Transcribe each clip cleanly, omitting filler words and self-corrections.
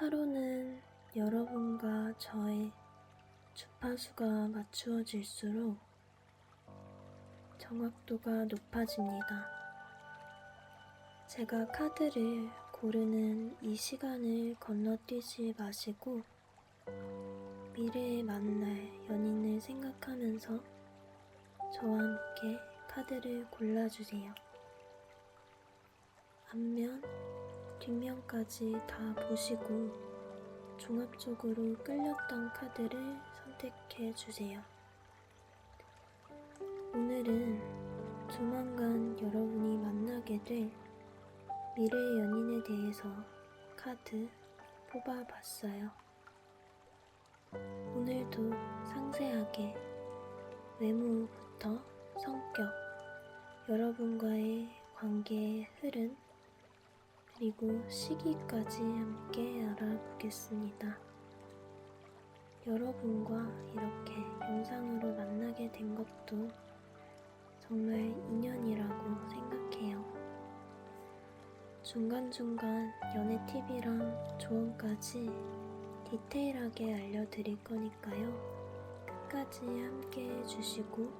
타로는 여러분과 저의 주파수가 맞추어질수록 정확도가 높아집니다. 제가 카드를 고르는 이 시간을 건너뛰지 마시고 미래에 만날 연인을 생각하면서 저와 함께 카드를 골라주세요. 앞면, 뒷면까지 다 보시고 종합적으로 끌렸던 카드를 선택해 주세요. 오늘은 조만간 여러분이 만나게 될 미래의 연인에 대해서 카드 뽑아봤어요. 오늘도 상세하게 외모부터 성격, 여러분과의 관계의 흐름, 그리고 시기까지 함께 알아보겠습니다. 여러분과 이렇게 영상으로 만나게 된 것도 정말 인연이라고 생각해요. 중간중간 연애 팁이랑 조언까지 디테일하게 알려드릴 거니까요. 끝까지 함께 해주시고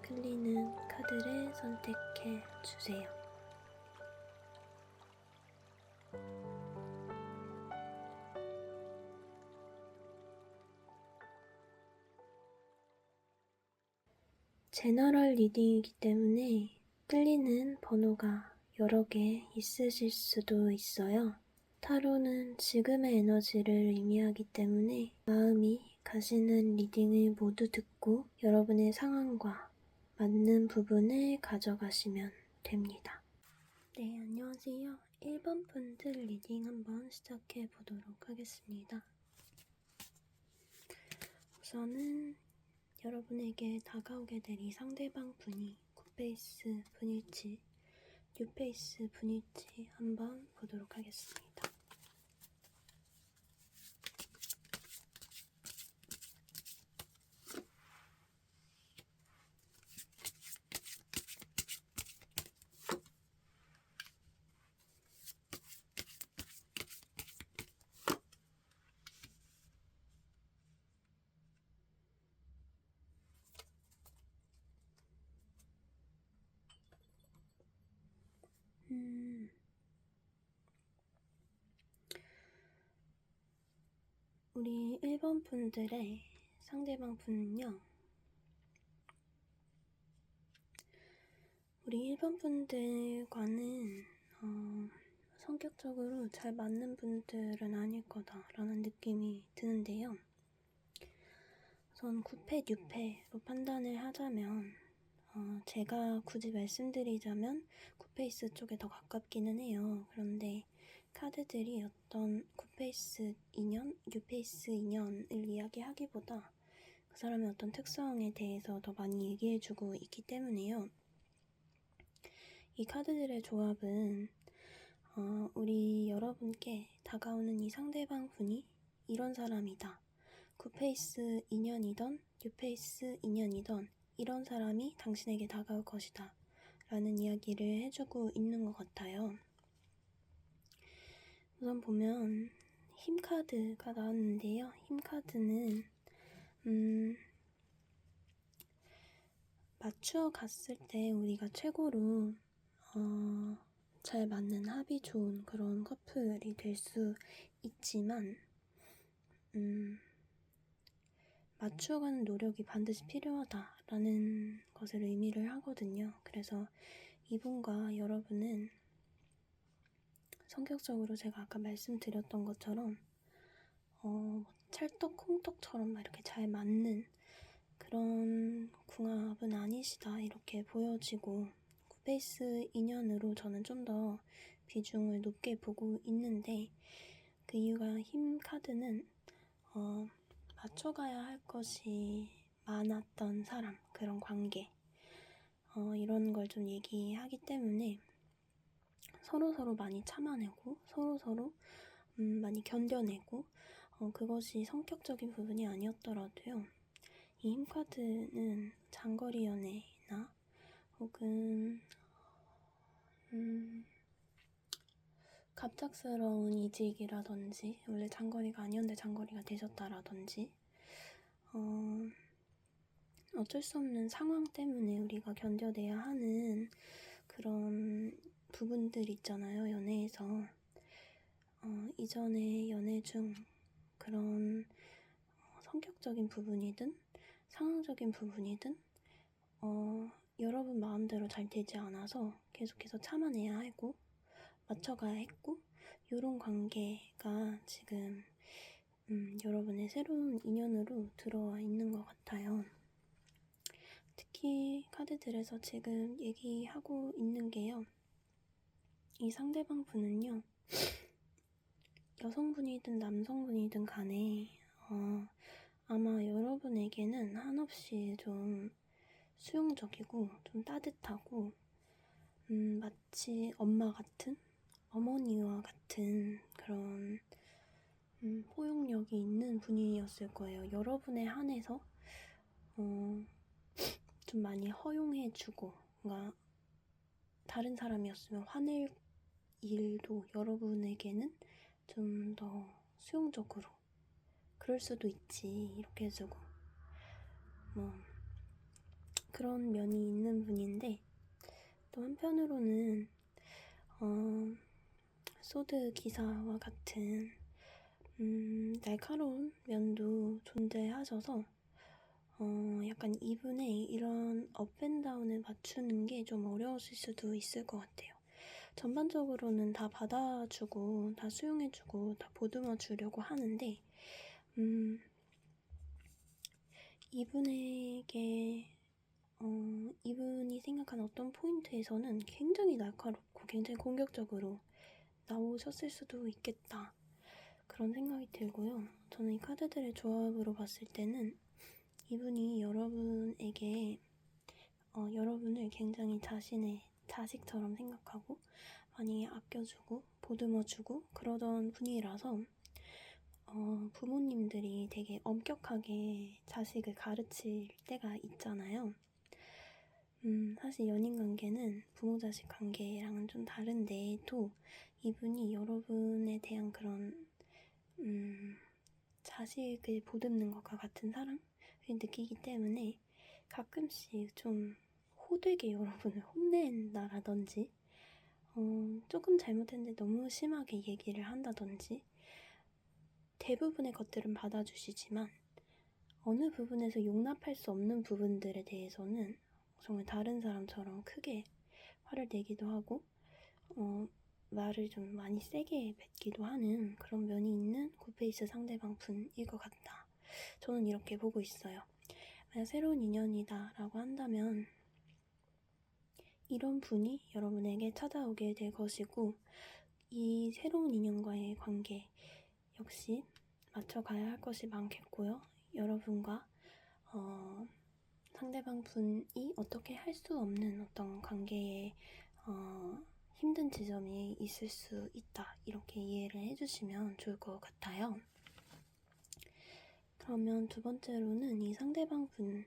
끌리는 카드를 선택해 주세요. 제너럴 리딩이기 때문에 끌리는 번호가 여러 개 있으실 수도 있어요. 타로는 지금의 에너지를 의미하기 때문에 마음이 가시는 리딩을 모두 듣고 여러분의 상황과 맞는 부분을 가져가시면 됩니다. 네, 안녕하세요. 1번 분들 리딩 한번 시작해 보도록 하겠습니다. 우선은 여러분에게 다가오게 될 이 상대방 분이 굿페이스 분일지 뉴페이스 분일지 한번 보도록 하겠습니다. 우리 1번 분들의 상대방 분은요, 우리 1번 분들과는 성격적으로 잘 맞는 분들은 아닐 거다라는 느낌이 드는데요. 우선 9패, 6패로 판단을 하자면 제가 굳이 말씀드리자면 9페이스 쪽에 더 가깝기는 해요. 그런데 카드들이 어떤 9페이스 인연, 뉴페이스 인연을 이야기하기보다 그 사람의 어떤 특성에 대해서 더 많이 얘기해주고 있기 때문에요. 이 카드들의 조합은 우리 여러분께 다가오는 이 상대방 분이 이런 사람이다. 9페이스 인연이던 뉴페이스 인연이던 이런 사람이 당신에게 다가올 것이다 라는 이야기를 해주고 있는 것 같아요. 우선 보면 힘카드가 나왔는데요. 힘카드는 맞추어 갔을 때 우리가 최고로 잘 맞는 합이 좋은 그런 커플이 될 수 있지만 맞추어가는 노력이 반드시 필요하다라는 것을 의미를 하거든요. 그래서 이분과 여러분은 성격적으로 제가 아까 말씀드렸던 것처럼 찰떡콩떡처럼 이렇게 잘 맞는 그런 궁합은 아니시다 이렇게 보여지고 9페이스 인연으로 저는 좀 더 비중을 높게 보고 있는데 그 이유가 힘 카드는 맞춰가야 할 것이 많았던 사람, 그런 관계 이런 걸 좀 얘기하기 때문에 서로서로 많이 참아내고 서로서로 많이 견뎌내고 그것이 성격적인 부분이 아니었더라도요. 이 힘카드는 장거리 연애나 혹은 갑작스러운 이직이라든지, 원래 장거리가 아니었는데 장거리가 되셨다라든지, 어쩔 수 없는 상황 때문에 우리가 견뎌내야 하는 그런 부분들 있잖아요, 연애에서. 이전에 연애 중 그런 성격적인 부분이든 상황적인 부분이든 여러분 마음대로 잘 되지 않아서 계속해서 참아내야 하고 맞춰가야 했고, 이런 관계가 지금 여러분의 새로운 인연으로 들어와 있는 것 같아요. 특히 카드들에서 지금 얘기하고 있는 게요, 이 상대방 분은요, 여성분이든 남성분이든 간에 아마 여러분에게는 한없이 좀 수용적이고 좀 따뜻하고 마치 엄마 같은, 어머니와 같은 그런 포용력이 있는 분이었을 거예요. 여러분에 한해서 좀 많이 허용해주고, 뭔가 다른 사람이었으면 화낼 일도 여러분에게는 좀 더 수용적으로 그럴 수도 있지 이렇게 해주고, 뭐 그런 면이 있는 분인데, 또 한편으로는 소드 기사와 같은 날카로운 면도 존재하셔서 약간 이분의 이런 업앤다운을 맞추는 게 좀 어려우실 수도 있을 것 같아요. 전반적으로는 다 받아주고 다 수용해주고 다 보듬어 주려고 하는데 이분에게 이분이 생각하는 어떤 포인트에서는 굉장히 날카롭고 굉장히 공격적으로 나오셨을 수도 있겠다, 그런 생각이 들고요. 저는 이 카드들의 조합으로 봤을 때는 이분이 여러분에게 여러분을 굉장히 자신의 자식처럼 생각하고 많이 아껴주고 보듬어주고 그러던 분이라서 부모님들이 되게 엄격하게 자식을 가르칠 때가 있잖아요. 사실 연인관계는 부모-자식 관계랑은 좀 다른데 또 이분이 여러분에 대한 그런 자식을 보듬는 것과 같은 사랑을 느끼기 때문에 가끔씩 좀 호되게 여러분을 혼낸다라든지 조금 잘못했는데 너무 심하게 얘기를 한다든지, 대부분의 것들은 받아주시지만 어느 부분에서 용납할 수 없는 부분들에 대해서는 정말 다른 사람처럼 크게 화를 내기도 하고 말을 좀 많이 세게 뱉기도 하는 그런 면이 있는 굿페이스 상대방 분일 것 같다, 저는 이렇게 보고 있어요. 만약 새로운 인연이다 라고 한다면 이런 분이 여러분에게 찾아오게 될 것이고, 이 새로운 인연과의 관계 역시 맞춰가야 할 것이 많겠고요. 여러분과 상대방 분이 어떻게 할 수 없는 어떤 관계에 힘든 지점이 있을 수 있다, 이렇게 이해를 해주시면 좋을 것 같아요. 그러면 두 번째로는 이 상대방 분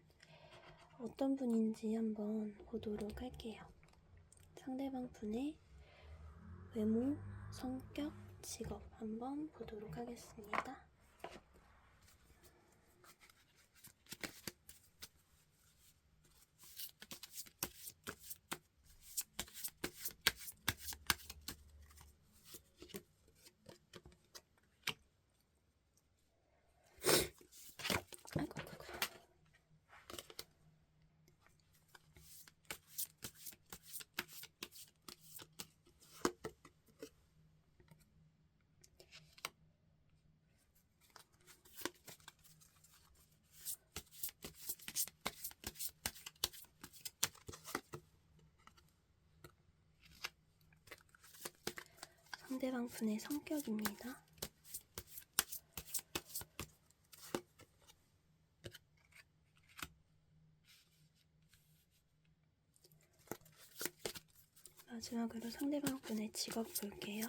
어떤 분인지 한번 보도록 할게요. 상대방 분의 외모, 성격, 직업 한번 보도록 하겠습니다. 상대방 분의 성격입니다. 마지막으로 상대방 분의 직업 볼게요.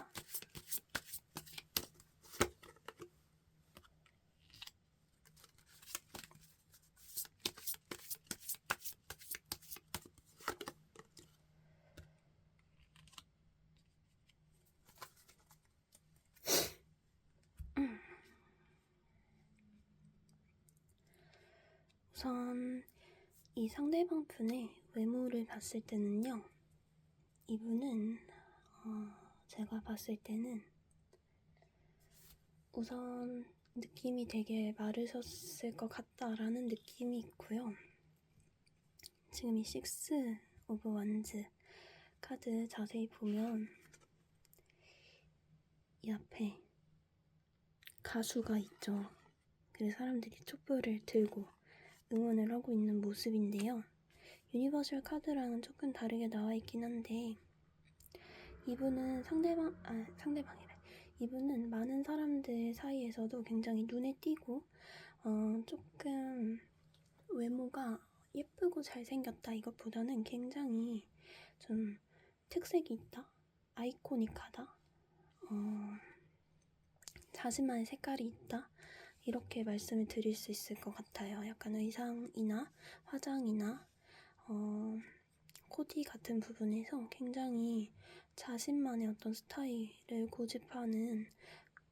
우선 이 상대방 분의 외모를 봤을 때는요, 이분은 제가 봤을 때는 우선 느낌이 되게 마르셨을 것 같다라는 느낌이 있고요. 지금 이 식스 오브 완즈 카드 자세히 보면 이 앞에 가수가 있죠. 그래서 사람들이 촛불을 들고 응원을 하고 있는 모습인데요. 유니버설 카드랑은 조금 다르게 나와 있긴 한데, 이분은 상대방이래. 이분은 많은 사람들 사이에서도 굉장히 눈에 띄고 조금 외모가 예쁘고 잘생겼다 이것보다는 굉장히 좀 특색이 있다, 아이코닉하다, 자신만의 색깔이 있다, 이렇게 말씀을 드릴 수 있을 것 같아요. 약간 의상이나 화장이나 코디 같은 부분에서 굉장히 자신만의 어떤 스타일을 고집하는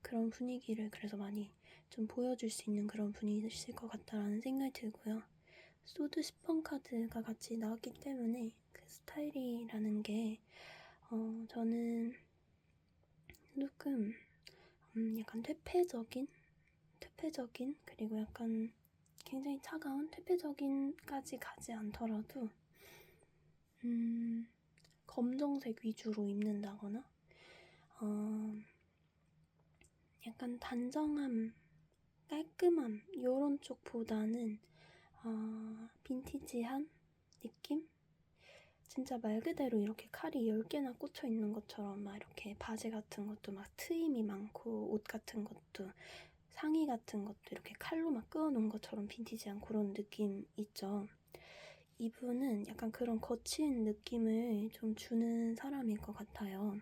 그런 분위기를 그래서 많이 좀 보여줄 수 있는 그런 분이실 것 같다라는 생각이 들고요. 소드 10번 카드가 같이 나왔기 때문에 그 스타일이라는 게 저는 조금 약간 퇴폐적인 그리고 약간 굉장히 차가운 퇴폐적인까지 가지 않더라도 검정색 위주로 입는다거나 약간 단정함, 깔끔함 요런 쪽보다는 빈티지한 느낌? 진짜 말 그대로 이렇게 칼이 10개나 꽂혀 있는 것처럼 막 이렇게 바지 같은 것도 막 트임이 많고 옷 같은 것도 상의 같은 것도 이렇게 칼로 막 그어놓은 것처럼 빈티지한 그런 느낌 있죠. 이분은 약간 그런 거친 느낌을 좀 주는 사람일 것 같아요.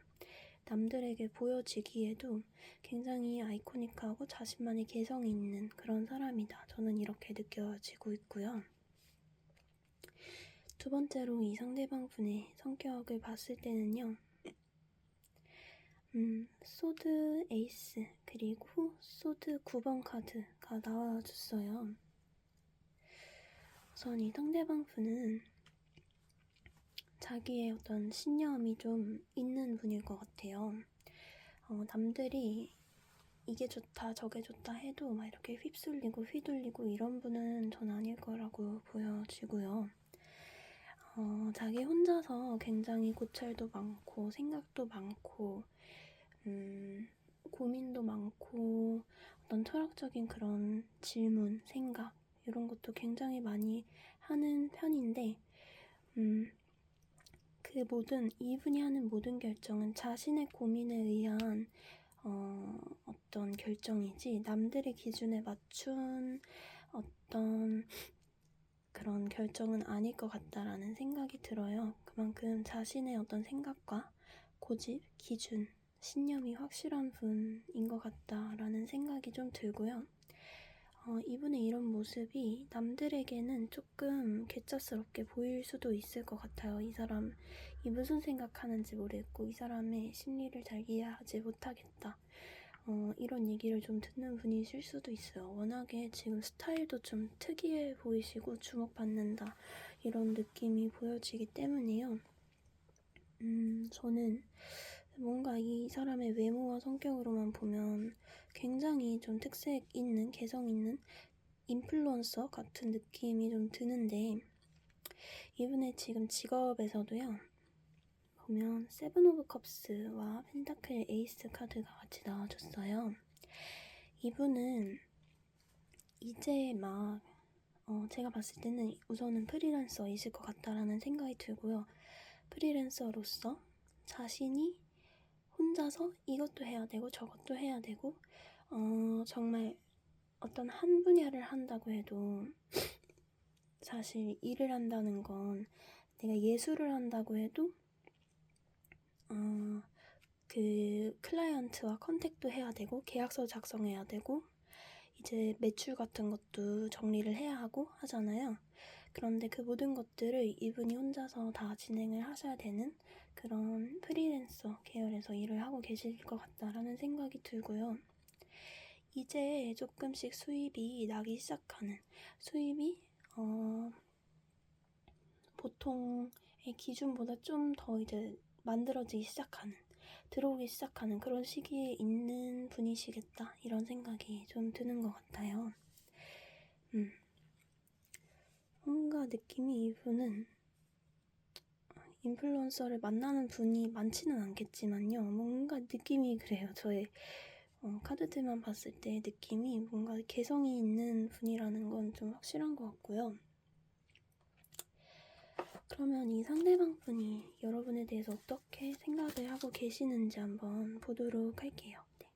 남들에게 보여지기에도 굉장히 아이코닉하고 자신만의 개성이 있는 그런 사람이다. 저는 이렇게 느껴지고 있고요. 두 번째로 이 상대방 분의 성격을 봤을 때는요. 소드 에이스 그리고 소드 9번 카드가 나와줬어요. 우선 이 상대방 분은 자기의 어떤 신념이 좀 있는 분일 것 같아요. 남들이 이게 좋다 저게 좋다 해도 막 이렇게 휩쓸리고 휘둘리고 이런 분은 전 아닐 거라고 보여지고요. 자기 혼자서 굉장히 고찰도 많고 생각도 많고 고민도 많고 어떤 철학적인 그런 질문, 생각 이런 것도 굉장히 많이 하는 편인데 이분이 하는 모든 결정은 자신의 고민에 의한 어떤 결정이지 남들의 기준에 맞춘 어떤 그런 결정은 아닐 것 같다라는 생각이 들어요. 그만큼 자신의 어떤 생각과 고집, 기준, 신념이 확실한 분인 것 같다라는 생각이 좀 들고요. 이분의 이런 모습이 남들에게는 조금 개짜스럽게 보일 수도 있을 것 같아요. 이 사람이 무슨 생각하는지 모르겠고 이 사람의 심리를 잘 이해하지 못하겠다. 이런 얘기를 좀 듣는 분이실 수도 있어요. 워낙에 지금 스타일도 좀 특이해 보이시고 주목받는다 이런 느낌이 보여지기 때문에요. 저는 뭔가 이 사람의 외모와 성격으로만 보면 굉장히 좀 특색 있는, 개성 있는 인플루언서 같은 느낌이 좀 드는데 이분의 지금 직업에서도요. 보면 세븐 오브 컵스와 펜타클 에이스 카드가 같이 나와줬어요. 이분은 이제 막 제가 봤을 때는 우선은 프리랜서이실 것 같다라는 생각이 들고요. 프리랜서로서 자신이 혼자서 이것도 해야 되고 저것도 해야 되고 정말 어떤 한 분야를 한다고 해도 사실 일을 한다는 건 내가 예술을 한다고 해도 그 클라이언트와 컨택도 해야 되고 계약서 작성해야 되고 이제 매출 같은 것도 정리를 해야 하고 하잖아요. 그런데 그 모든 것들을 이분이 혼자서 다 진행을 하셔야 되는 그런 프리랜서 계열에서 일을 하고 계실 것 같다라는 생각이 들고요. 이제 조금씩 수입이 나기 시작하는, 수입이 보통의 기준보다 좀 더 이제 만들어지기 시작하는, 들어오기 시작하는 그런 시기에 있는 분이시겠다, 이런 생각이 좀 드는 것 같아요. 뭔가 느낌이 이분은 인플루언서를 만나는 분이 많지는 않겠지만요, 뭔가 느낌이 그래요. 저의 카드들만 봤을 때 느낌이 뭔가 개성이 있는 분이라는 건 좀 확실한 것 같고요. 그러면 이 상대방 분이 여러분에 대해서 어떻게 생각을 하고 계시는지 한번 보도록 할게요. 네.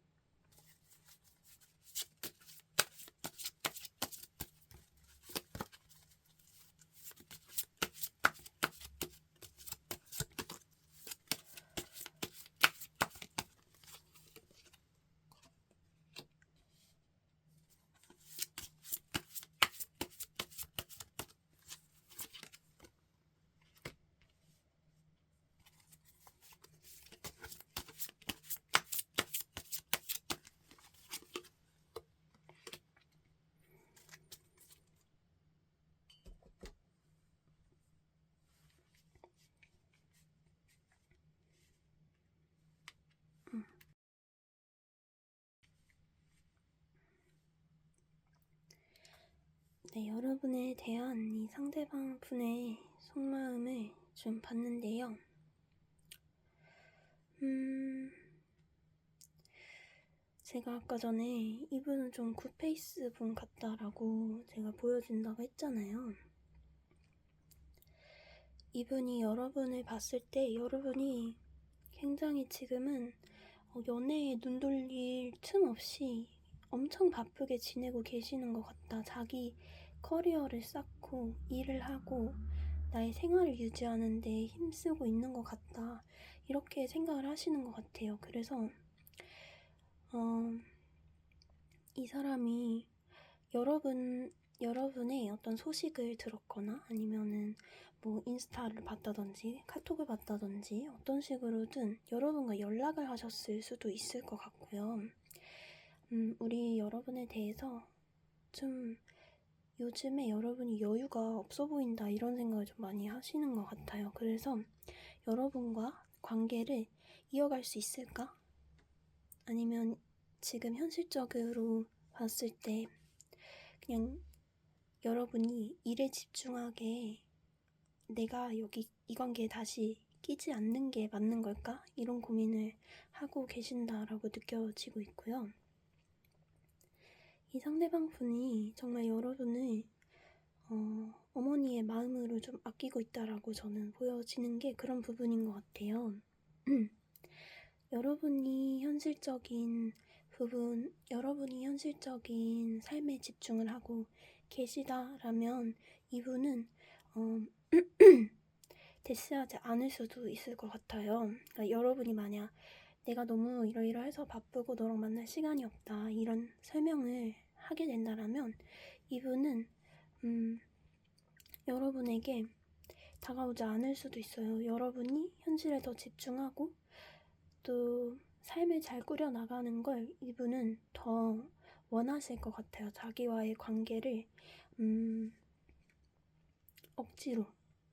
네, 여러분에 대한 이 상대방 분의 속마음을 좀 봤는데요. 제가 아까 전에 이분은 좀 굿페이스 분 같다라고 제가 보여준다고 했잖아요. 이분이 여러분을 봤을 때 여러분이 굉장히 지금은 연애에 눈 돌릴 틈 없이 엄청 바쁘게 지내고 계시는 것 같다. 자기 커리어를 쌓고 일을 하고 나의 생활을 유지하는 데 힘쓰고 있는 것 같다. 이렇게 생각을 하시는 것 같아요. 그래서 이 사람이 여러분의 어떤 소식을 들었거나 아니면은 뭐 인스타를 봤다든지 카톡을 봤다든지 어떤 식으로든 여러분과 연락을 하셨을 수도 있을 것 같고요. 우리 여러분에 대해서 좀 요즘에 여러분이 여유가 없어 보인다, 이런 생각을 좀 많이 하시는 것 같아요. 그래서 여러분과 관계를 이어갈 수 있을까? 아니면 지금 현실적으로 봤을 때 그냥 여러분이 일에 집중하게 내가 여기 이 관계에 다시 끼지 않는 게 맞는 걸까? 이런 고민을 하고 계신다라고 느껴지고 있고요. 이 상대방 분이 정말 여러분을 어머니의 마음으로 좀 아끼고 있다라고 저는 보여지는 게 그런 부분인 것 같아요. 여러분이 현실적인 삶에 집중을 하고 계시다라면 이분은 대시하지 않을 수도 있을 것 같아요. 그러니까 여러분이 만약 내가 너무 이러이러해서 바쁘고 너랑 만날 시간이 없다, 이런 설명을 하게 된다라면 이분은 여러분에게 다가오지 않을 수도 있어요. 여러분이 현실에 더 집중하고 또 삶을 잘 꾸려나가는 걸 이분은 더 원하실 것 같아요. 자기와의 관계를 억지로,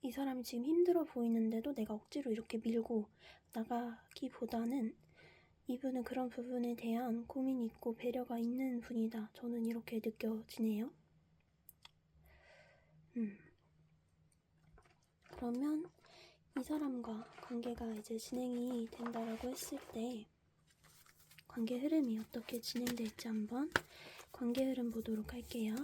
이 사람이 지금 힘들어 보이는데도 내가 억지로 이렇게 밀고 나가기보다는 이분은 그런 부분에 대한 고민이 있고 배려가 있는 분이다. 저는 이렇게 느껴지네요. 그러면 이 사람과 관계가 이제 진행이 된다라고 했을 때 관계 흐름이 어떻게 진행될지 한번 관계 흐름 보도록 할게요.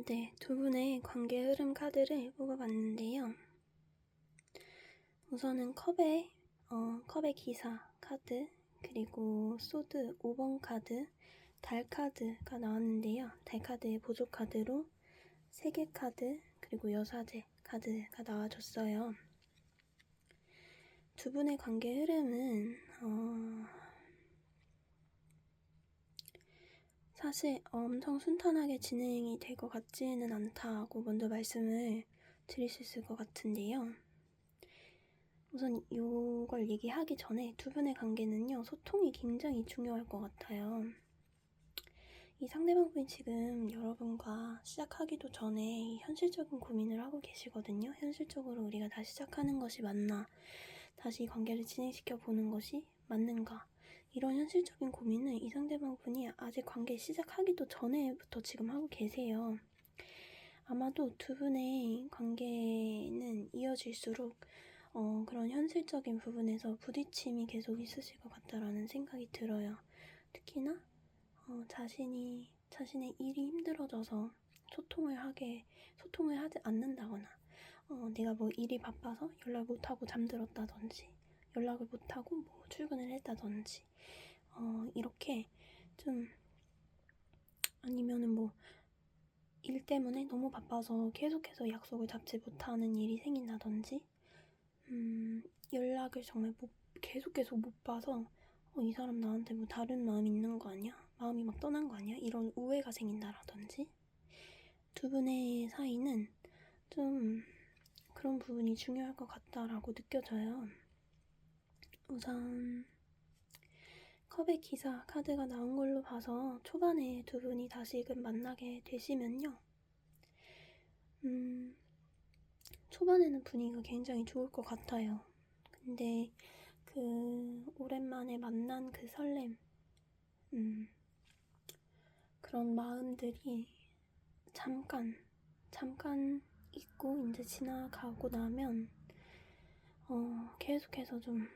네, 두 분의 관계 흐름 카드를 뽑아봤는데요. 우선은 컵의 기사 카드, 그리고 소드 5번 카드, 달 카드가 나왔는데요. 달 카드의 보조 카드로 세계 카드, 그리고 여사제 카드가 나와줬어요. 두 분의 관계 흐름은 사실 엄청 순탄하게 진행이 될 것 같지는 않다고 먼저 말씀을 드릴 수 있을 것 같은데요. 우선 이걸 얘기하기 전에 두 분의 관계는요, 소통이 굉장히 중요할 것 같아요. 이 상대방분이 지금 여러분과 시작하기도 전에 현실적인 고민을 하고 계시거든요. 현실적으로 우리가 다시 시작하는 것이 맞나, 다시 관계를 진행시켜 보는 것이 맞는가, 이런 현실적인 고민을 이 상대방분이 아직 관계 시작하기도 전에부터 지금 하고 계세요. 아마도 두 분의 관계는 이어질수록 그런 현실적인 부분에서 부딪힘이 계속 있으실 것 같다라는 생각이 들어요. 특히나 자신의 일이 힘들어져서 소통을 하지 않는다거나, 내가 뭐 일이 바빠서 연락을 못하고 잠들었다든지, 연락을 못하고 뭐 출근을 했다든지, 이렇게 좀, 아니면은 뭐 일 때문에 너무 바빠서 계속해서 약속을 잡지 못하는 일이 생긴다든지, 연락을 정말 계속 못 봐서 이 사람 나한테 뭐 다른 마음이 있는 거 아니야? 마음이 막 떠난 거 아니야? 이런 오해가 생긴다라든지, 두 분의 사이는 좀 그런 부분이 중요할 것 같다라고 느껴져요. 우선 컵의 기사 카드가 나온 걸로 봐서 초반에 두 분이 다시금 만나게 되시면요, 초반에는 분위기가 굉장히 좋을 것 같아요. 근데 그 오랜만에 만난 그 설렘, 그런 마음들이 잠깐 있고 이제 지나가고 나면 계속해서 좀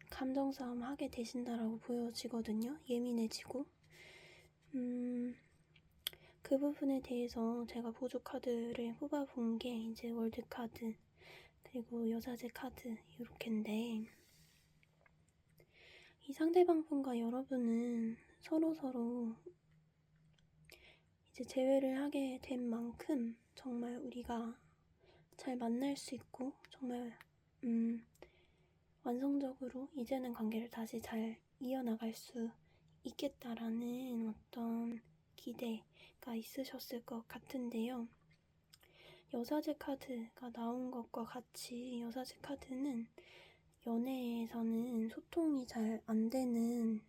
감정 싸움 하게 되신다라고 보여지거든요. 예민해지고. 그 부분에 대해서 제가 보조 카드를 뽑아본 게 이제 월드 카드, 그리고 여사제 카드 이렇게인데, 이 상대방 분과 여러분은 서로 이제 재회를 하게 된 만큼 정말 우리가 잘 만날 수 있고, 정말 완성적으로 이제는 관계를 다시 잘 이어나갈 수 있겠다라는 어떤 기대가 있으셨을 것 같은데요. 여사제 카드가 나온 것과 같이 여사제 카드는 연애에서는 소통이 잘 안 되는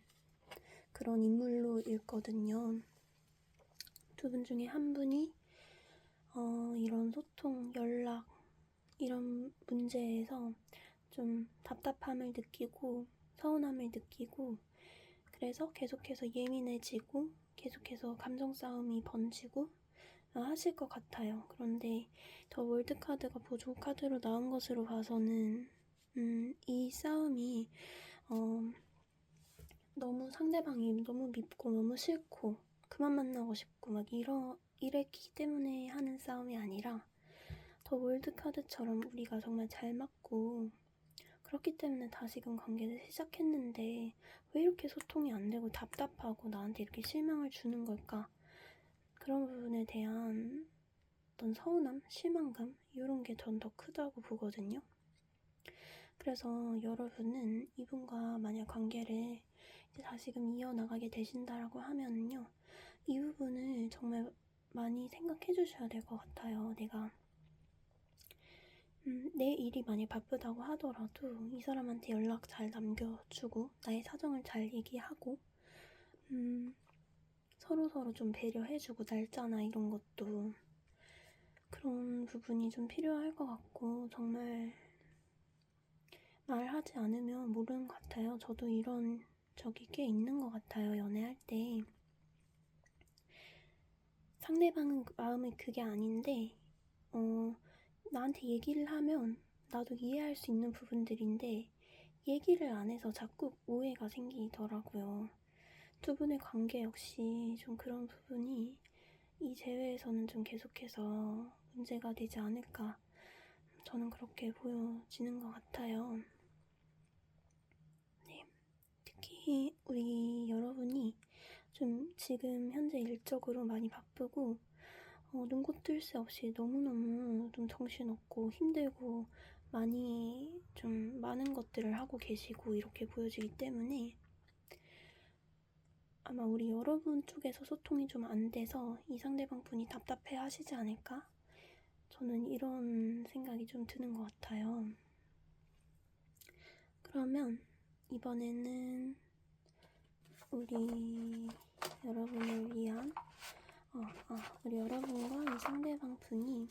그런 인물로 읽거든요. 두 분 중에 한 분이 이런 소통, 연락, 이런 문제에서 좀 답답함을 느끼고 서운함을 느끼고, 그래서 계속해서 예민해지고 계속해서 감정 싸움이 번지고 하실 것 같아요. 그런데 더 월드 카드가 보조 카드로 나온 것으로 봐서는 이 싸움이 너무 상대방이 너무 밉고 너무 싫고 그만 만나고 싶고 막 이랬기 때문에 하는 싸움이 아니라, 더 월드 카드처럼 우리가 정말 잘 맞고 그렇기 때문에 다시금 관계를 시작했는데 왜 이렇게 소통이 안 되고 답답하고 나한테 이렇게 실망을 주는 걸까? 그런 부분에 대한 어떤 서운함, 실망감, 이런 게 전 더 크다고 보거든요. 그래서 여러분은 이분과 만약 관계를 이제 다시금 이어나가게 되신다라고 하면은요, 이 부분을 정말 많이 생각해 주셔야 될 것 같아요. 내가 내 일이 많이 바쁘다고 하더라도 이 사람한테 연락 잘 남겨주고 나의 사정을 잘 얘기하고 서로 좀 배려해주고, 날짜나 이런 것도 그런 부분이 좀 필요할 것 같고, 정말 말하지 않으면 모르는 것 같아요. 저도 이런 적이 꽤 있는 것 같아요. 연애할 때 상대방은 마음이 그게 아닌데 나한테 얘기를 하면 나도 이해할 수 있는 부분들인데 얘기를 안 해서 자꾸 오해가 생기더라고요. 두 분의 관계 역시 좀 그런 부분이 이 제외에서는 좀 계속해서 문제가 되지 않을까, 저는 그렇게 보여지는 것 같아요. 네. 특히 우리 여러분이 좀 지금 현재 일적으로 많이 바쁘고 눈코 뜰 새 없이 너무너무 좀 정신없고 힘들고 많이 좀 많은 것들을 하고 계시고 이렇게 보여지기 때문에 아마 우리 여러분 쪽에서 소통이 좀 안 돼서 이 상대방 분이 답답해 하시지 않을까? 저는 이런 생각이 좀 드는 것 같아요. 그러면 이번에는 우리 여러분을 위한 우리 여러분과 이 상대방 분이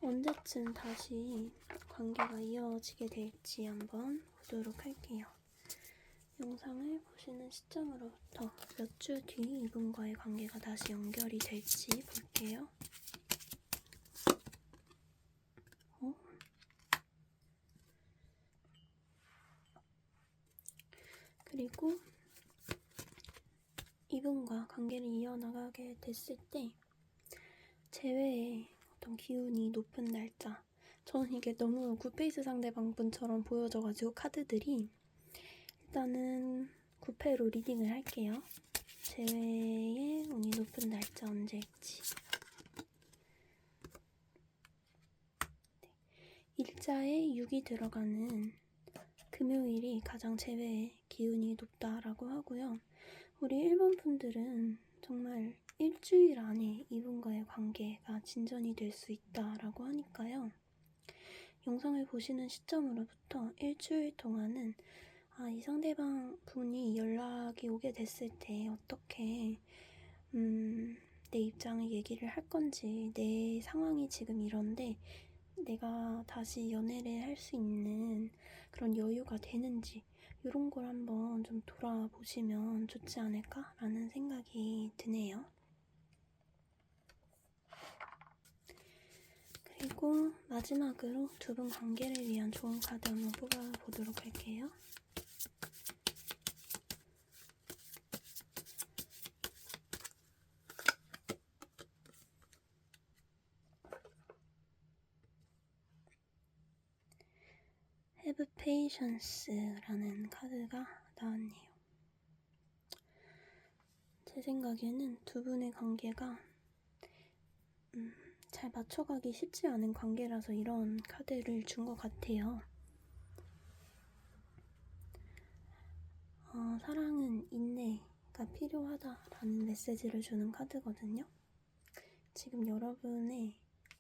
언제쯤 다시 관계가 이어지게 될지 한번 보도록 할게요. 영상을 보시는 시점으로부터 몇 주 뒤 이분과의 관계가 다시 연결이 될지 볼게요. 그리고 이분과 관계를 이어나가게 됐을 때 제외의 어떤 기운이 높은 날짜, 저는 이게 너무 굿페이스 상대방분처럼 보여져가지고 카드들이, 일단은 9패로 리딩을 할게요. 제외의 운이 높은 날짜 언제일지. 네. 일자에 6이 들어가는 금요일이 가장 제외의 기운이 높다라고 하고요. 우리 1번 분들은 정말 일주일 안에 이분과의 관계가 진전이 될 수 있다라고 하니까요. 영상을 보시는 시점으로부터 일주일 동안은 이 상대방 분이 연락이 오게 됐을 때 어떻게 내 입장을 얘기를 할 건지, 내 상황이 지금 이런데 내가 다시 연애를 할 수 있는 그런 여유가 되는지 이런 걸 한번 좀 돌아보시면 좋지 않을까라는 생각이 드네요. 그리고 마지막으로 두 분 관계를 위한 좋은 카드 한번 뽑아보도록 할게요. Have Patience라는 카드가 나왔네요. 제 생각에는 두 분의 관계가 잘 맞춰가기 쉽지 않은 관계라서 이런 카드를 준 것 같아요. 사랑은 인내가 필요하다라는 메시지를 주는 카드거든요. 지금 여러분의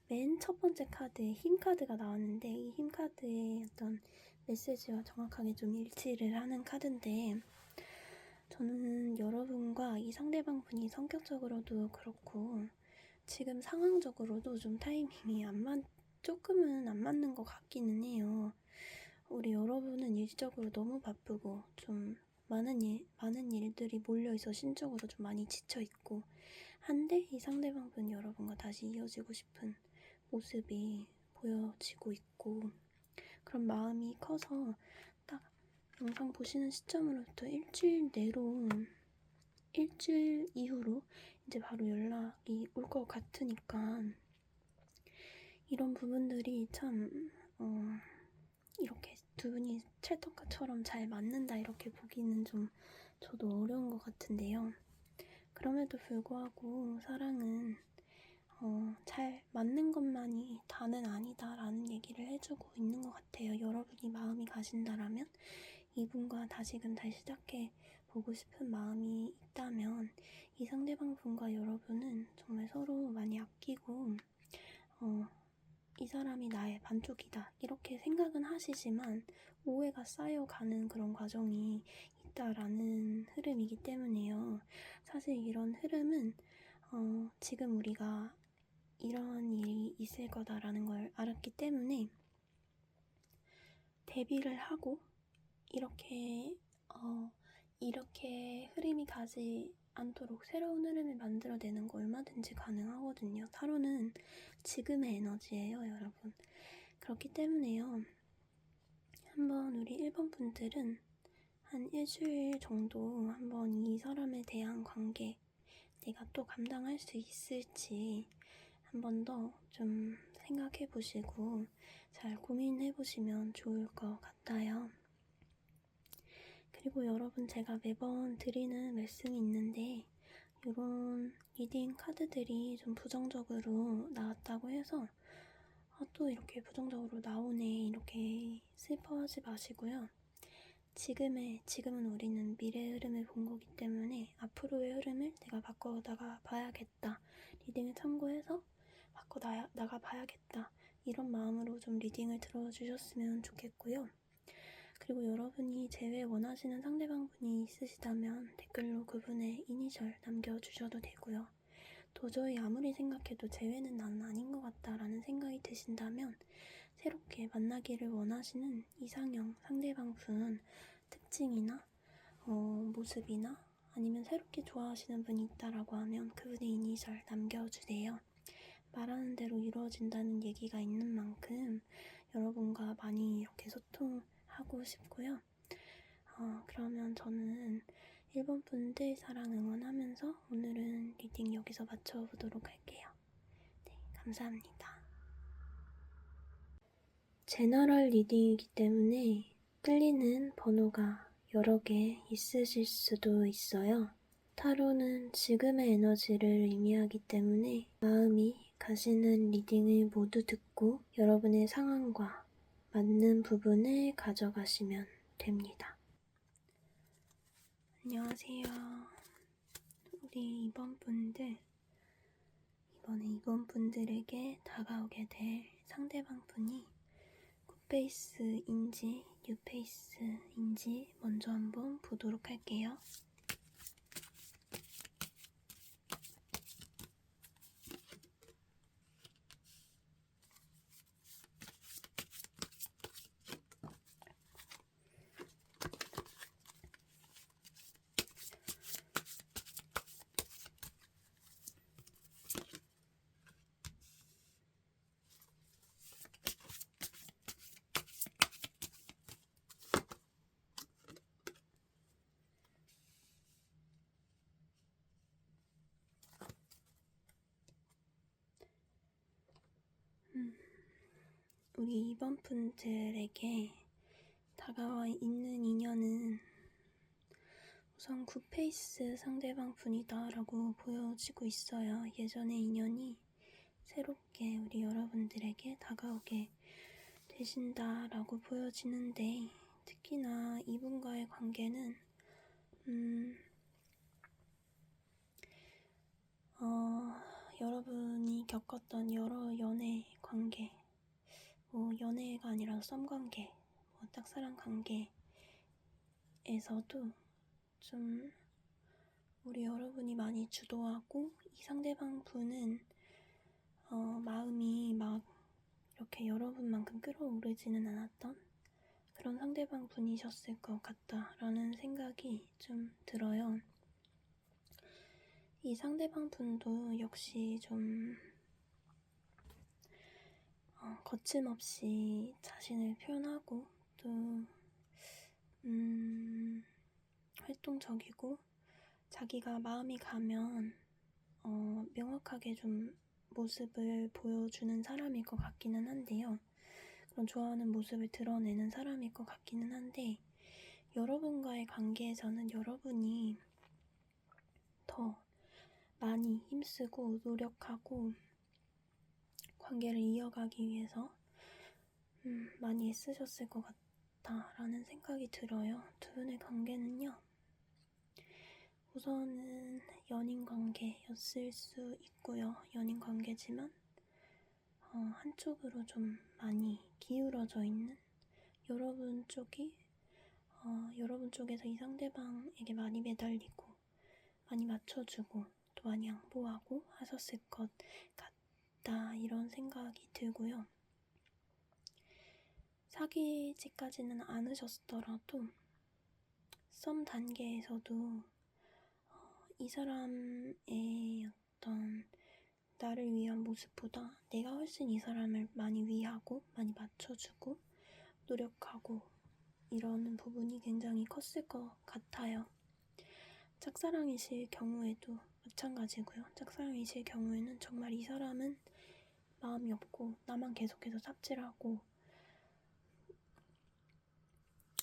맨 첫 번째 카드에 힘 카드가 나왔는데 이 힘 카드의 어떤 메시지와 정확하게 좀 일치를 하는 카드인데, 저는 여러분과 이 상대방 분이 성격적으로도 그렇고 지금 상황적으로도 좀 타이밍이 조금은 안 맞는 것 같기는 해요. 우리 여러분은 일적으로 너무 바쁘고 좀 많은 일들이 몰려있어 심적으로 좀 많이 지쳐있고 한데 이 상대방 분 여러분과 다시 이어지고 싶은 모습이 보여지고 있고, 그런 마음이 커서 딱 영상 보시는 시점으로부터 일주일 이후로 이제 바로 연락이 올 것 같으니까 이런 부분들이 참 이렇게 두 분이 찰떡같처럼 잘 맞는다 이렇게 보기는 좀 저도 어려운 것 같은데요. 그럼에도 불구하고 사랑은 잘 맞는 것만이 다는 아니다라는 얘기를 해주고 있는 것 같아요. 여러분이 마음이 가신다라면, 이분과 다시금 잘 시작해 보고 싶은 마음이 있다면 이 상대방 분과 여러분은 정말 서로 많이 아끼고 이 사람이 나의 반쪽이다 이렇게 생각은 하시지만 오해가 쌓여가는 그런 과정이 있다라는 흐름이기 때문에요. 사실 이런 흐름은 지금 우리가 이런 일이 있을 거다라는 걸 알았기 때문에 대비를 하고 이렇게 흐름이 가지 않도록 새로운 흐름을 만들어내는 거 얼마든지 가능하거든요. 타로는 지금의 에너지예요, 여러분. 그렇기 때문에요. 한번 우리 1번 분들은 한 일주일 정도 한번 이 사람에 대한 관계, 내가 또 감당할 수 있을지 한 번 더 좀 생각해 보시고 잘 고민해 보시면 좋을 것 같아요. 그리고 여러분, 제가 매번 드리는 말씀이 있는데, 이런 리딩 카드들이 좀 부정적으로 나왔다고 해서 또 이렇게 부정적으로 나오네 이렇게 슬퍼하지 마시고요. 지금은 우리는 미래의 흐름을 본 거기 때문에 앞으로의 흐름을 내가 바꿔나가 봐야겠다, 리딩을 참고해서 바꿔나가 봐야겠다, 이런 마음으로 좀 리딩을 들어주셨으면 좋겠고요. 그리고 여러분이 재회 원하시는 상대방분이 있으시다면 댓글로 그분의 이니셜 남겨주셔도 되고요. 도저히 아무리 생각해도 재회는 나는 아닌 것 같다라는 생각이 드신다면 새롭게 만나기를 원하시는 이상형 상대방분 특징이나 모습이나 아니면 새롭게 좋아하시는 분이 있다라고 하면 그분의 이니셜 남겨주세요. 말하는 대로 이루어진다는 얘기가 있는 만큼 여러분과 많이 이렇게 소통하고 싶고요. 그러면 저는 1번 분들 사랑 응원하면서 오늘은 리딩 여기서 마쳐보도록 할게요. 네, 감사합니다. 제너럴 리딩이기 때문에 끌리는 번호가 여러 개 있으실 수도 있어요. 타로는 지금의 에너지를 의미하기 때문에 마음이 가시는 리딩을 모두 듣고 여러분의 상황과 맞는 부분을 가져가시면 됩니다. 안녕하세요. 우리 2번 분들, 이번에 2번 분들에게 다가오게 될 상대방 분이 굿페이스인지 뉴페이스인지 먼저 한번 보도록 할게요. 우리 2번 분들에게 다가와 있는 인연은 우선 굿페이스 상대방 분이다 라고 보여지고 있어요. 예전의 인연이 새롭게 우리 여러분들에게 다가오게 되신다 라고 보여지는데, 특히나 이분과의 관계는 여러분이 겪었던 여러 연애 관계, 연애가 아니라 썸관계, 짝사랑 관계에서도 좀 우리 여러분이 많이 주도하고, 이 상대방 분은 마음이 막 이렇게 여러분만큼 끌어오르지는 않았던 그런 상대방 분이셨을 것 같다라는 생각이 좀 들어요. 이 상대방 분도 역시 좀 거침없이 자신을 표현하고 또 활동적이고, 자기가 마음이 가면 명확하게 좀 모습을 보여주는 사람일 것 같기는 한데요. 그런 좋아하는 모습을 드러내는 사람일 것 같기는 한데, 여러분과의 관계에서는 여러분이 더 많이 힘쓰고 노력하고 관계를 이어가기 위해서 많이 애쓰셨을 것 같다라는 생각이 들어요. 두 분의 관계는요, 우선은 연인 관계였을 수 있고요. 연인 관계지만 한쪽으로 좀 많이 기울어져 있는, 여러분 쪽에서 이 상대방에게 많이 매달리고 많이 맞춰주고 또 많이 양보하고 하셨을 것 같다, 이런 생각이 들고요. 사귀지까지는 않으셨더라도 썸 단계에서도 이 사람의 어떤 나를 위한 모습보다 내가 훨씬 이 사람을 많이 위하고 많이 맞춰주고 노력하고 이러는 부분이 굉장히 컸을 것 같아요. 짝사랑이실 경우에도 마찬가지고요. 짝사랑이실 경우에는 정말 이 사람은 마음이 없고 나만 계속해서 삽질하고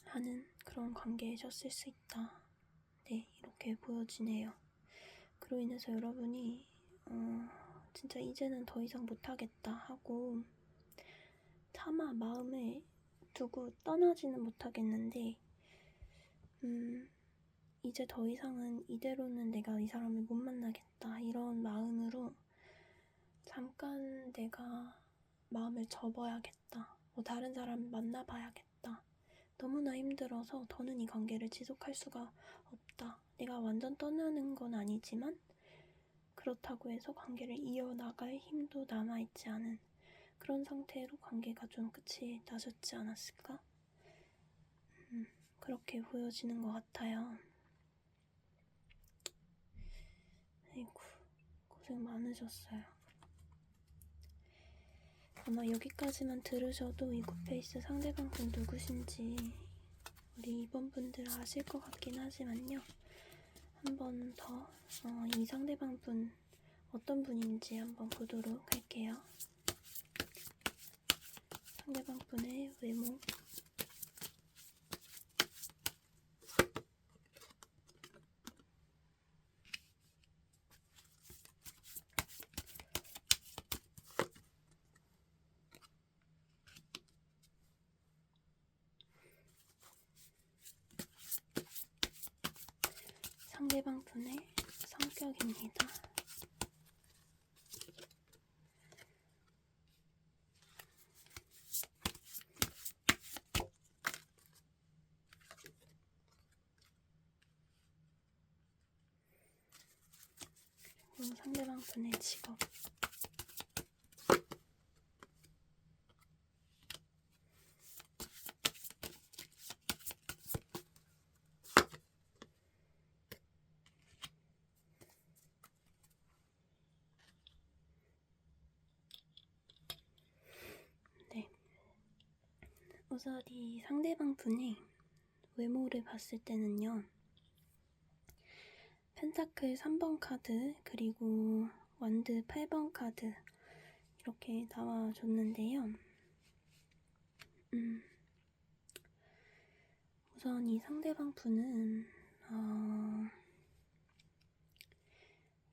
하는 그런 관계이셨을 수 있다. 네, 이렇게 보여지네요. 그로 인해서 여러분이 진짜 이제는 더 이상 못하겠다 하고 차마 마음에 두고 떠나지는 못하겠는데 이제 더 이상은 이대로는 내가 이 사람을 못 만나겠다 이런 마음으로 잠깐 내가 마음을 접어야겠다, 다른 사람을 만나봐야겠다, 너무나 힘들어서 더는 이 관계를 지속할 수가 없다, 내가 완전 떠나는 건 아니지만 그렇다고 해서 관계를 이어나갈 힘도 남아있지 않은 그런 상태로 관계가 좀 끝이 나셨지 않았을까? 그렇게 보여지는 것 같아요. 아이고, 고생 많으셨어요. 아마 여기까지만 들으셔도 이 굿페이스 상대방분 누구신지 우리 2번분들 아실 것 같긴 하지만요. 한 번 더 이 상대방분 어떤 분인지 한번 보도록 할게요. 상대방분의 외모, 상대방분의 성격입니다. 그리고 상대방분의 직업, 네. 우선 이 상대방분의 외모를 봤을 때는요. 펜타클 3번 카드 그리고 완드 8번 카드 이렇게 나와줬는데요. 우선 이 상대방 분은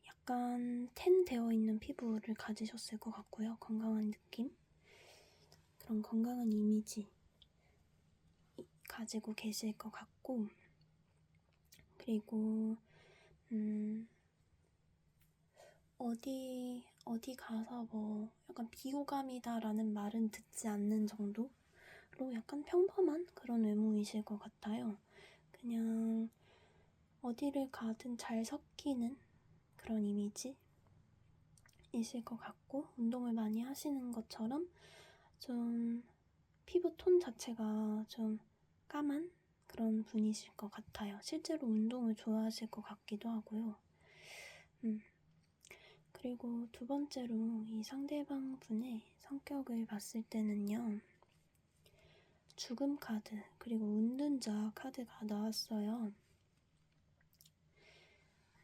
약간 텐 되어 있는 피부를 가지셨을 것 같고요. 건강한 느낌, 그런 건강한 이미지 가지고 계실 것 같고, 그리고 어디 가서 뭐 약간 비호감이다 라는 말은 듣지 않는 정도로 약간 평범한 그런 외모이실 것 같아요. 그냥 어디를 가든 잘 섞이는 그런 이미지이실 것 같고, 운동을 많이 하시는 것처럼 좀 피부 톤 자체가 좀 까만 그런 분이실 것 같아요. 실제로 운동을 좋아하실 것 같기도 하고요. 그리고 두 번째로 이 상대방 분의 성격을 봤을 때는요. 죽음 카드 그리고 운둔자 카드가 나왔어요.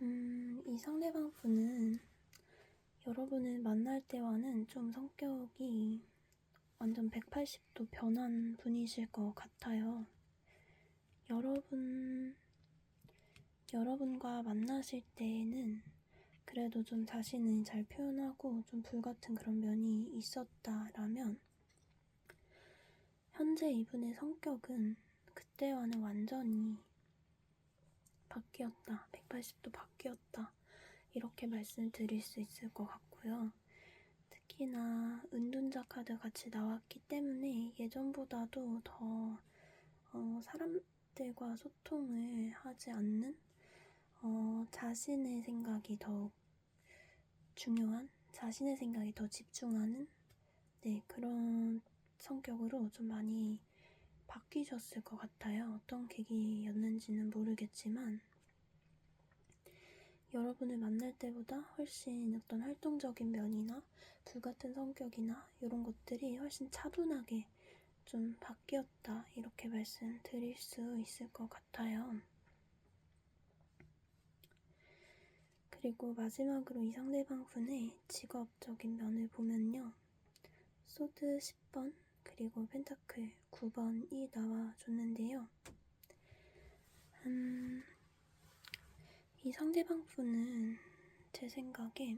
이 상대방 분은 여러분을 만날 때와는 좀 성격이 완전 180도 변한 분이실 것 같아요. 여러분과 만나실 때에는 그래도 좀 자신을 잘 표현하고 좀 불같은 그런 면이 있었다라면 현재 이분의 성격은 그때와는 완전히 바뀌었다, 180도 바뀌었다 이렇게 말씀드릴 수 있을 것 같고요. 특히나 은둔자 카드 같이 나왔기 때문에 예전보다도 더 사람들과 소통을 하지 않는 자신의 생각이 더 중요한, 자신의 생각이 더 집중하는 그런 성격으로 좀 많이 바뀌셨을 것 같아요. 어떤 계기였는지는 모르겠지만 여러분을 만날 때보다 훨씬 어떤 활동적인 면이나 불같은 성격이나 이런 것들이 훨씬 차분하게 좀 바뀌었다 이렇게 말씀드릴 수 있을 것 같아요. 그리고 마지막으로 이 상대방 분의 직업적인 면을 보면요. 소드 10번 그리고 펜타클 9번이 나와줬는데요. 이 상대방 분은 제 생각에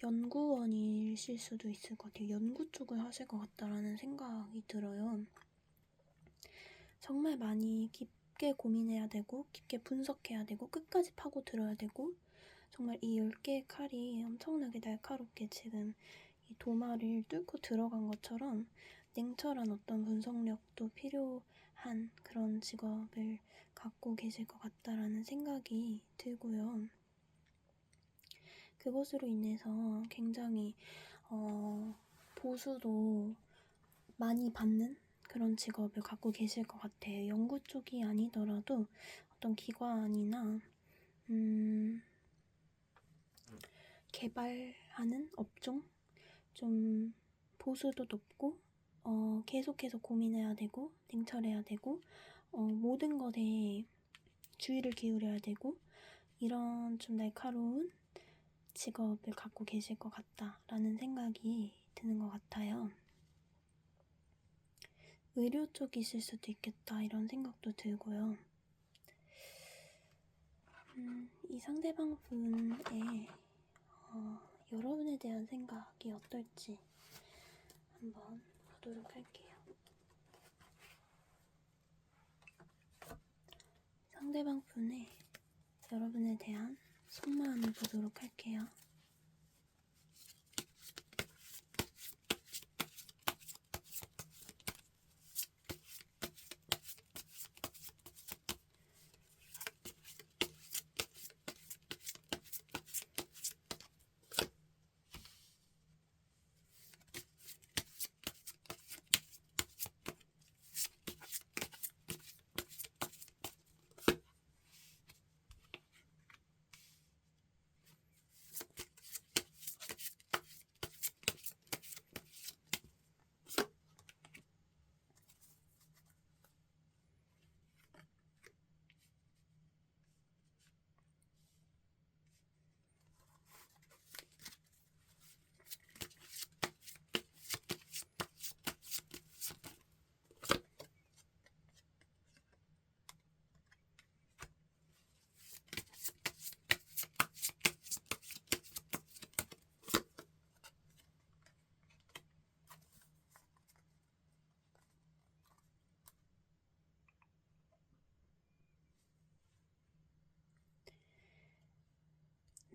연구원이실 수도 있을 것 같아요. 연구 쪽을 하실 것 같다라는 생각이 들어요. 정말 많이 깊게 고민해야 되고 깊게 분석해야 되고 끝까지 파고들어야 되고 정말 이 10개의 칼이 엄청나게 날카롭게 지금 이 도마를 뚫고 들어간 것처럼 냉철한 어떤 분석력도 필요한 그런 직업을 갖고 계실 것 같다라는 생각이 들고요. 그것으로 인해서 굉장히 보수도 많이 받는 그런 직업을 갖고 계실 것 같아요. 연구 쪽이 아니더라도 어떤 기관이나 개발하는 업종? 좀 보수도 높고 계속해서 고민해야 되고 냉철해야 되고 모든 것에 주의를 기울여야 되고 이런 좀 날카로운 직업을 갖고 계실 것 같다라는 생각이 드는 것 같아요. 의료 쪽이실 수도 있겠다 이런 생각도 들고요. 이 상대방 분의 여러분에 대한 생각이 어떨지 한번 보도록 할게요. 상대방 분의 여러분에 대한 속마음을 보도록 할게요.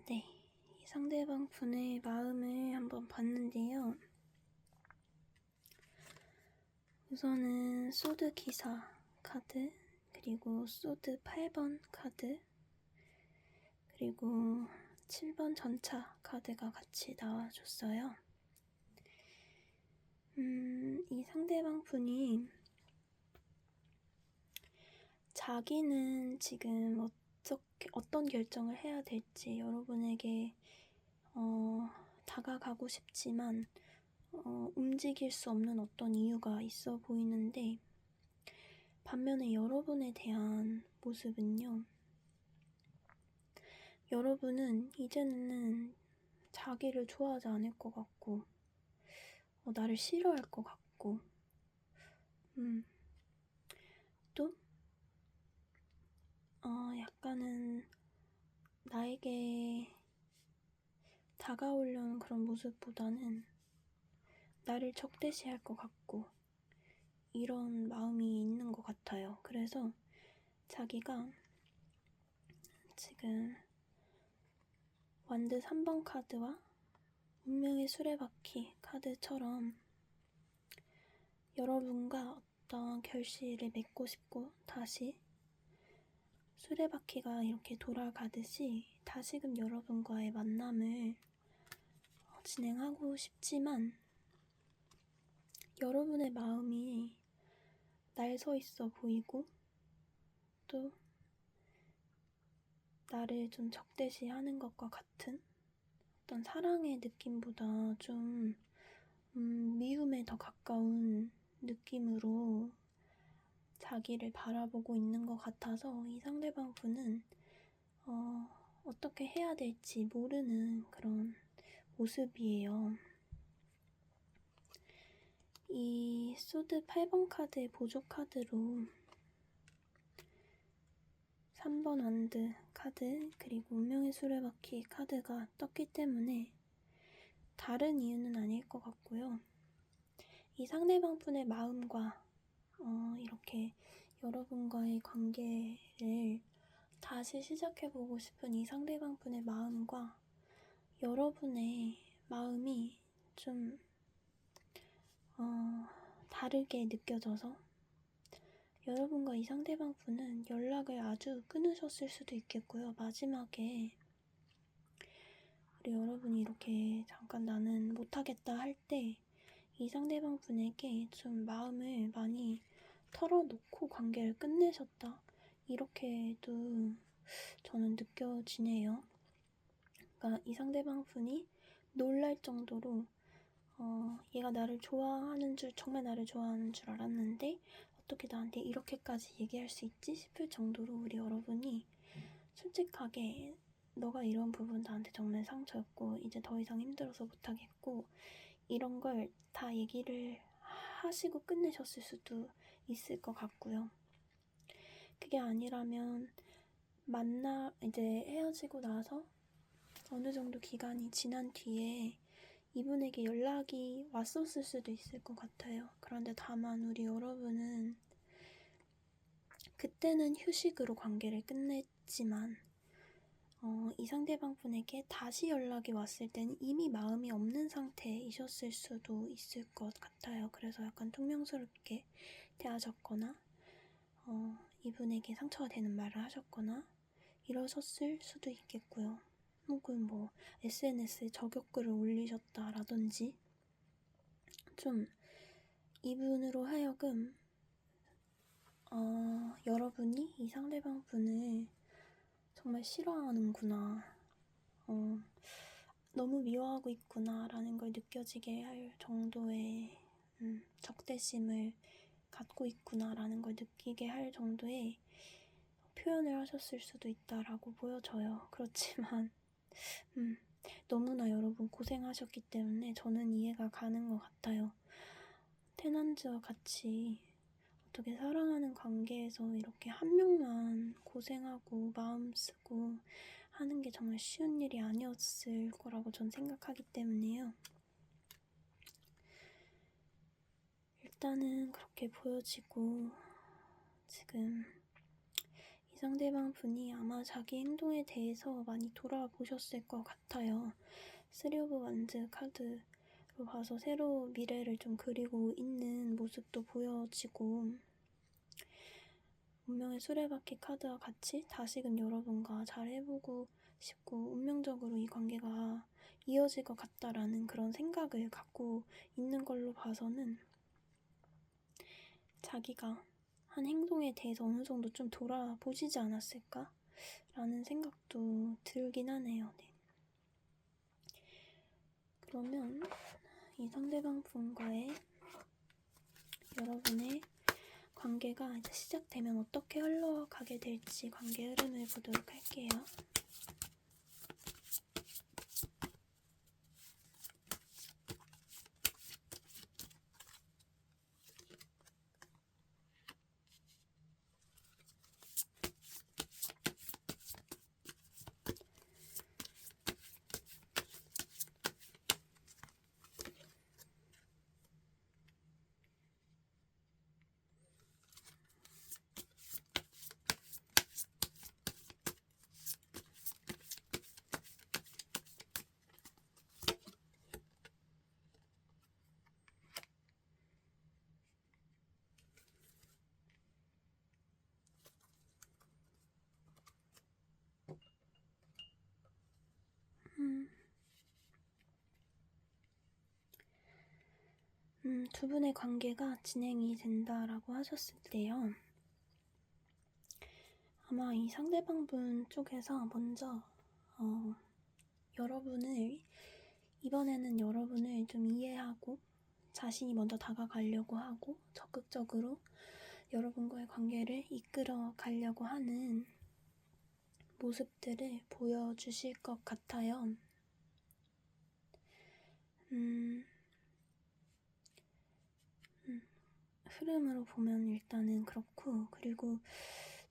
네, 이 상대방 분의 마음을 한번 봤는데요. 우선은 소드 기사 카드, 그리고 소드 8번 카드, 그리고 7번 전차 카드가 같이 나와줬어요. 이 상대방 분이 자기는 지금 어떤 결정을 해야 될지 여러분에게 다가가고 싶지만 움직일 수 없는 어떤 이유가 있어 보이는데 반면에 여러분에 대한 모습은요. 여러분은 이제는 자기를 좋아하지 않을 것 같고 나를 싫어할 것 같고 또 약간은 나에게 다가오려는 그런 모습보다는 나를 적대시할 것 같고 이런 마음이 있는 것 같아요. 그래서 자기가 지금 완드 3번 카드와 운명의 수레바퀴 카드처럼 여러분과 어떤 결실을 맺고 싶고 다시 수레바퀴가 이렇게 돌아가듯이 다시금 여러분과의 만남을 진행하고 싶지만 여러분의 마음이 날 서 있어 보이고 또 나를 좀 적대시하는 것과 같은 어떤 사랑의 느낌보다 좀 미움에 더 가까운 느낌으로 자기를 바라보고 있는 것 같아서 이 상대방 분은 어떻게 해야 될지 모르는 그런 모습이에요. 이 소드 8번 카드의 보조 카드로 3번 완드 카드 그리고 운명의 수레바퀴 카드가 떴기 때문에 다른 이유는 아닐 것 같고요. 이 상대방 분의 마음과 이렇게 여러분과의 관계를 다시 시작해보고 싶은 이 상대방 분의 마음과 여러분의 마음이 좀 다르게 느껴져서 여러분과 이 상대방 분은 연락을 아주 끊으셨을 수도 있겠고요. 마지막에 우리 여러분이 이렇게 잠깐 나는 못하겠다 할 때 이 상대방 분에게 좀 마음을 많이 털어놓고 관계를 끝내셨다. 이렇게도 저는 느껴지네요. 그러니까 이 상대방 분이 놀랄 정도로 얘가 나를 좋아하는 줄, 정말 나를 좋아하는 줄 알았는데 어떻게 나한테 이렇게까지 얘기할 수 있지 싶을 정도로 우리 여러분이 솔직하게 너가 이런 부분 나한테 정말 상처였고 이제 더 이상 힘들어서 못하겠고 이런 걸 다 얘기를 하시고 끝내셨을 수도 있을 것 같고요. 그게 아니라면 이제 헤어지고 나서 어느 정도 기간이 지난 뒤에 이분에게 연락이 왔었을 수도 있을 것 같아요. 그런데 다만 우리 여러분은 그때는 휴식으로 관계를 끝냈지만 이 상대방 분에게 다시 연락이 왔을 때는 이미 마음이 없는 상태이셨을 수도 있을 것 같아요. 그래서 약간 퉁명스럽게 대하셨거나 이분에게 상처가 되는 말을 하셨거나 이러셨을 수도 있겠고요. 혹은 SNS에 저격글을 올리셨다라든지 좀 이분으로 하여금 여러분이 이 상대방 분을 정말 싫어하는구나, 너무 미워하고 있구나 라는 걸 느껴지게 할 정도의 적대심을 갖고 있구나 라는 걸 느끼게 할 정도의 표현을 하셨을 수도 있다라고 보여져요. 그렇지만 너무나 여러분 고생하셨기 때문에 저는 이해가 가는 것 같아요. 테넌즈와 같이 어떻게 사랑하는 관계에서 이렇게 한 명만 고생하고 마음 쓰고 하는 게 정말 쉬운 일이 아니었을 거라고 전 생각하기 때문에요. 일단은 그렇게 보여지고 지금 이 상대방 분이 아마 자기 행동에 대해서 많이 돌아보셨을 것 같아요. 3 오브 완즈 카드로 봐서 새로 미래를 좀 그리고 있는 모습도 보여지고 운명의 수레바퀴 카드와 같이 다시금 여러분과 잘 해보고 싶고 운명적으로 이 관계가 이어질 것 같다라는 그런 생각을 갖고 있는 걸로 봐서는 자기가 한 행동에 대해서 어느 정도 좀 돌아보시지 않았을까? 라는 생각도 들긴 하네요. 네. 그러면 이 상대방 분과의 여러분의 관계가 이제 시작되면 어떻게 흘러가게 될지 관계 흐름을 보도록 할게요. 두 분의 관계가 진행이 된다라고 하셨을 때요. 아마 이 상대방 분 쪽에서 먼저 이번에는 여러분을 좀 이해하고 자신이 먼저 다가가려고 하고 적극적으로 여러분과의 관계를 이끌어 가려고 하는 모습들을 보여주실 것 같아요. 흐름으로 보면 일단은 그렇고, 그리고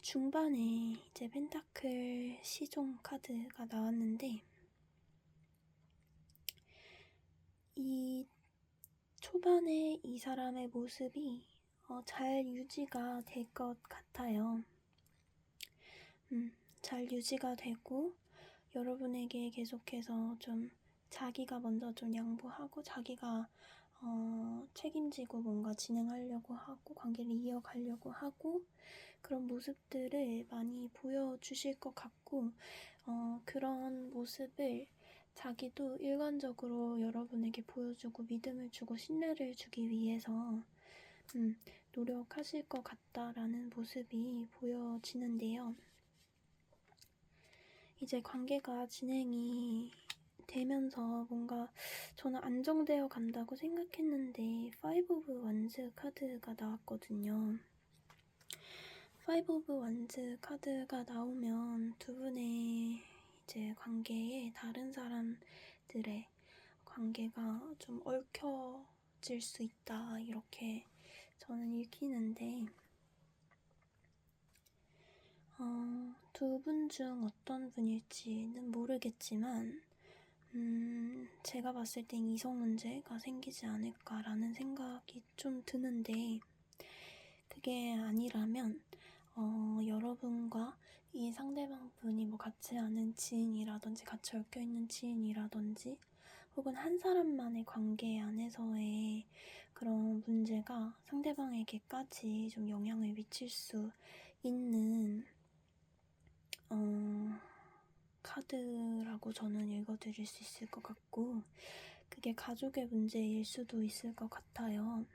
중반에 이제 펜타클 시종 카드가 나왔는데, 이 초반에 이 사람의 모습이 잘 유지가 될 것 같아요. 잘 유지가 되고 여러분에게 계속해서 좀 자기가 먼저 좀 양보하고 자기가 책임지고 뭔가 진행하려고 하고 관계를 이어가려고 하고 그런 모습들을 많이 보여주실 것 같고, 그런 모습을 자기도 일관적으로 여러분에게 보여주고 믿음을 주고 신뢰를 주기 위해서 노력하실 것 같다라는 모습이 보여지는데요. 이제 관계가 진행이 되면서 뭔가 저는 안정되어 간다고 생각했는데 5 오브 원즈 카드가 나왔거든요. 5 오브 원즈 카드가 나오면 두 분의 이제 관계에 다른 사람들의 관계가 좀 얽혀질 수 있다, 이렇게 저는 읽히는데, 두 분 중 어떤 분일지는 모르겠지만 제가 봤을 땐 이성 문제가 생기지 않을까라는 생각이 좀 드는데, 그게 아니라면 여러분과 이 상대방 분이 뭐 같이 아는 지인이라든지 같이 얽혀있는 지인이라든지 혹은 한 사람만의 관계 안에서의 그런 문제가 상대방에게까지 좀 영향을 미칠 수 있는 카드라고 저는 읽어드릴 수 있을 것 같고, 그게 가족의 문제일 수도 있을 것 같아요.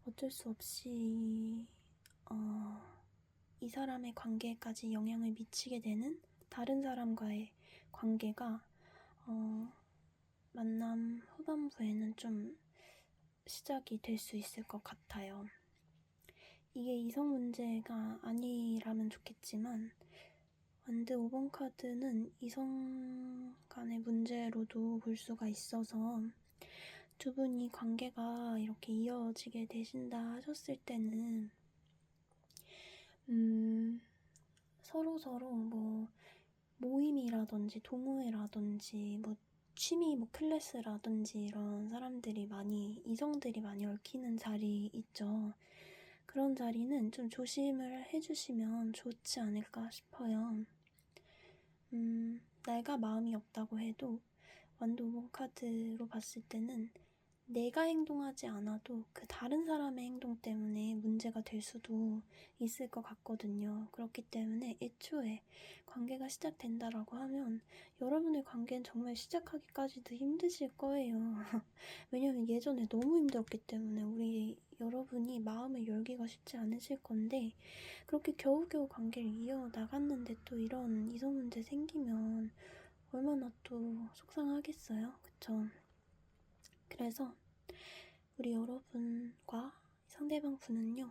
어쩔 수 없이 이 사람의 관계까지 영향을 미치게 되는 다른 사람과의 관계가 만남 후반부에는 좀 시작이 될 수 있을 것 같아요. 이게 이성 문제가 아니라면 좋겠지만 원드 5번 카드는 이성 간의 문제로도 볼 수가 있어서 두 분이 관계가 이렇게 이어지게 되신다 하셨을 때는 서로 뭐 모임이라든지 동호회라든지 뭐 취미 뭐 클래스라든지 이런 사람들이 많이, 이성들이 많이 얽히는 자리 있죠. 그런 자리는 좀 조심을 해주시면 좋지 않을까 싶어요. 내가 마음이 없다고 해도 원드 5번 카드로 봤을 때는 내가 행동하지 않아도 그 다른 사람의 행동 때문에 문제가 될 수도 있을 것 같거든요. 그렇기 때문에 애초에 관계가 시작된다라고 하면 여러분의 관계는 정말 시작하기까지도 힘드실 거예요. 왜냐면 예전에 너무 힘들었기 때문에 여러분이 마음을 열기가 쉽지 않으실 건데, 그렇게 겨우겨우 관계를 이어나갔는데 또 이런 이성 문제 생기면 얼마나 또 속상하겠어요. 그쵸? 그래서 우리 여러분과 상대방 분은요,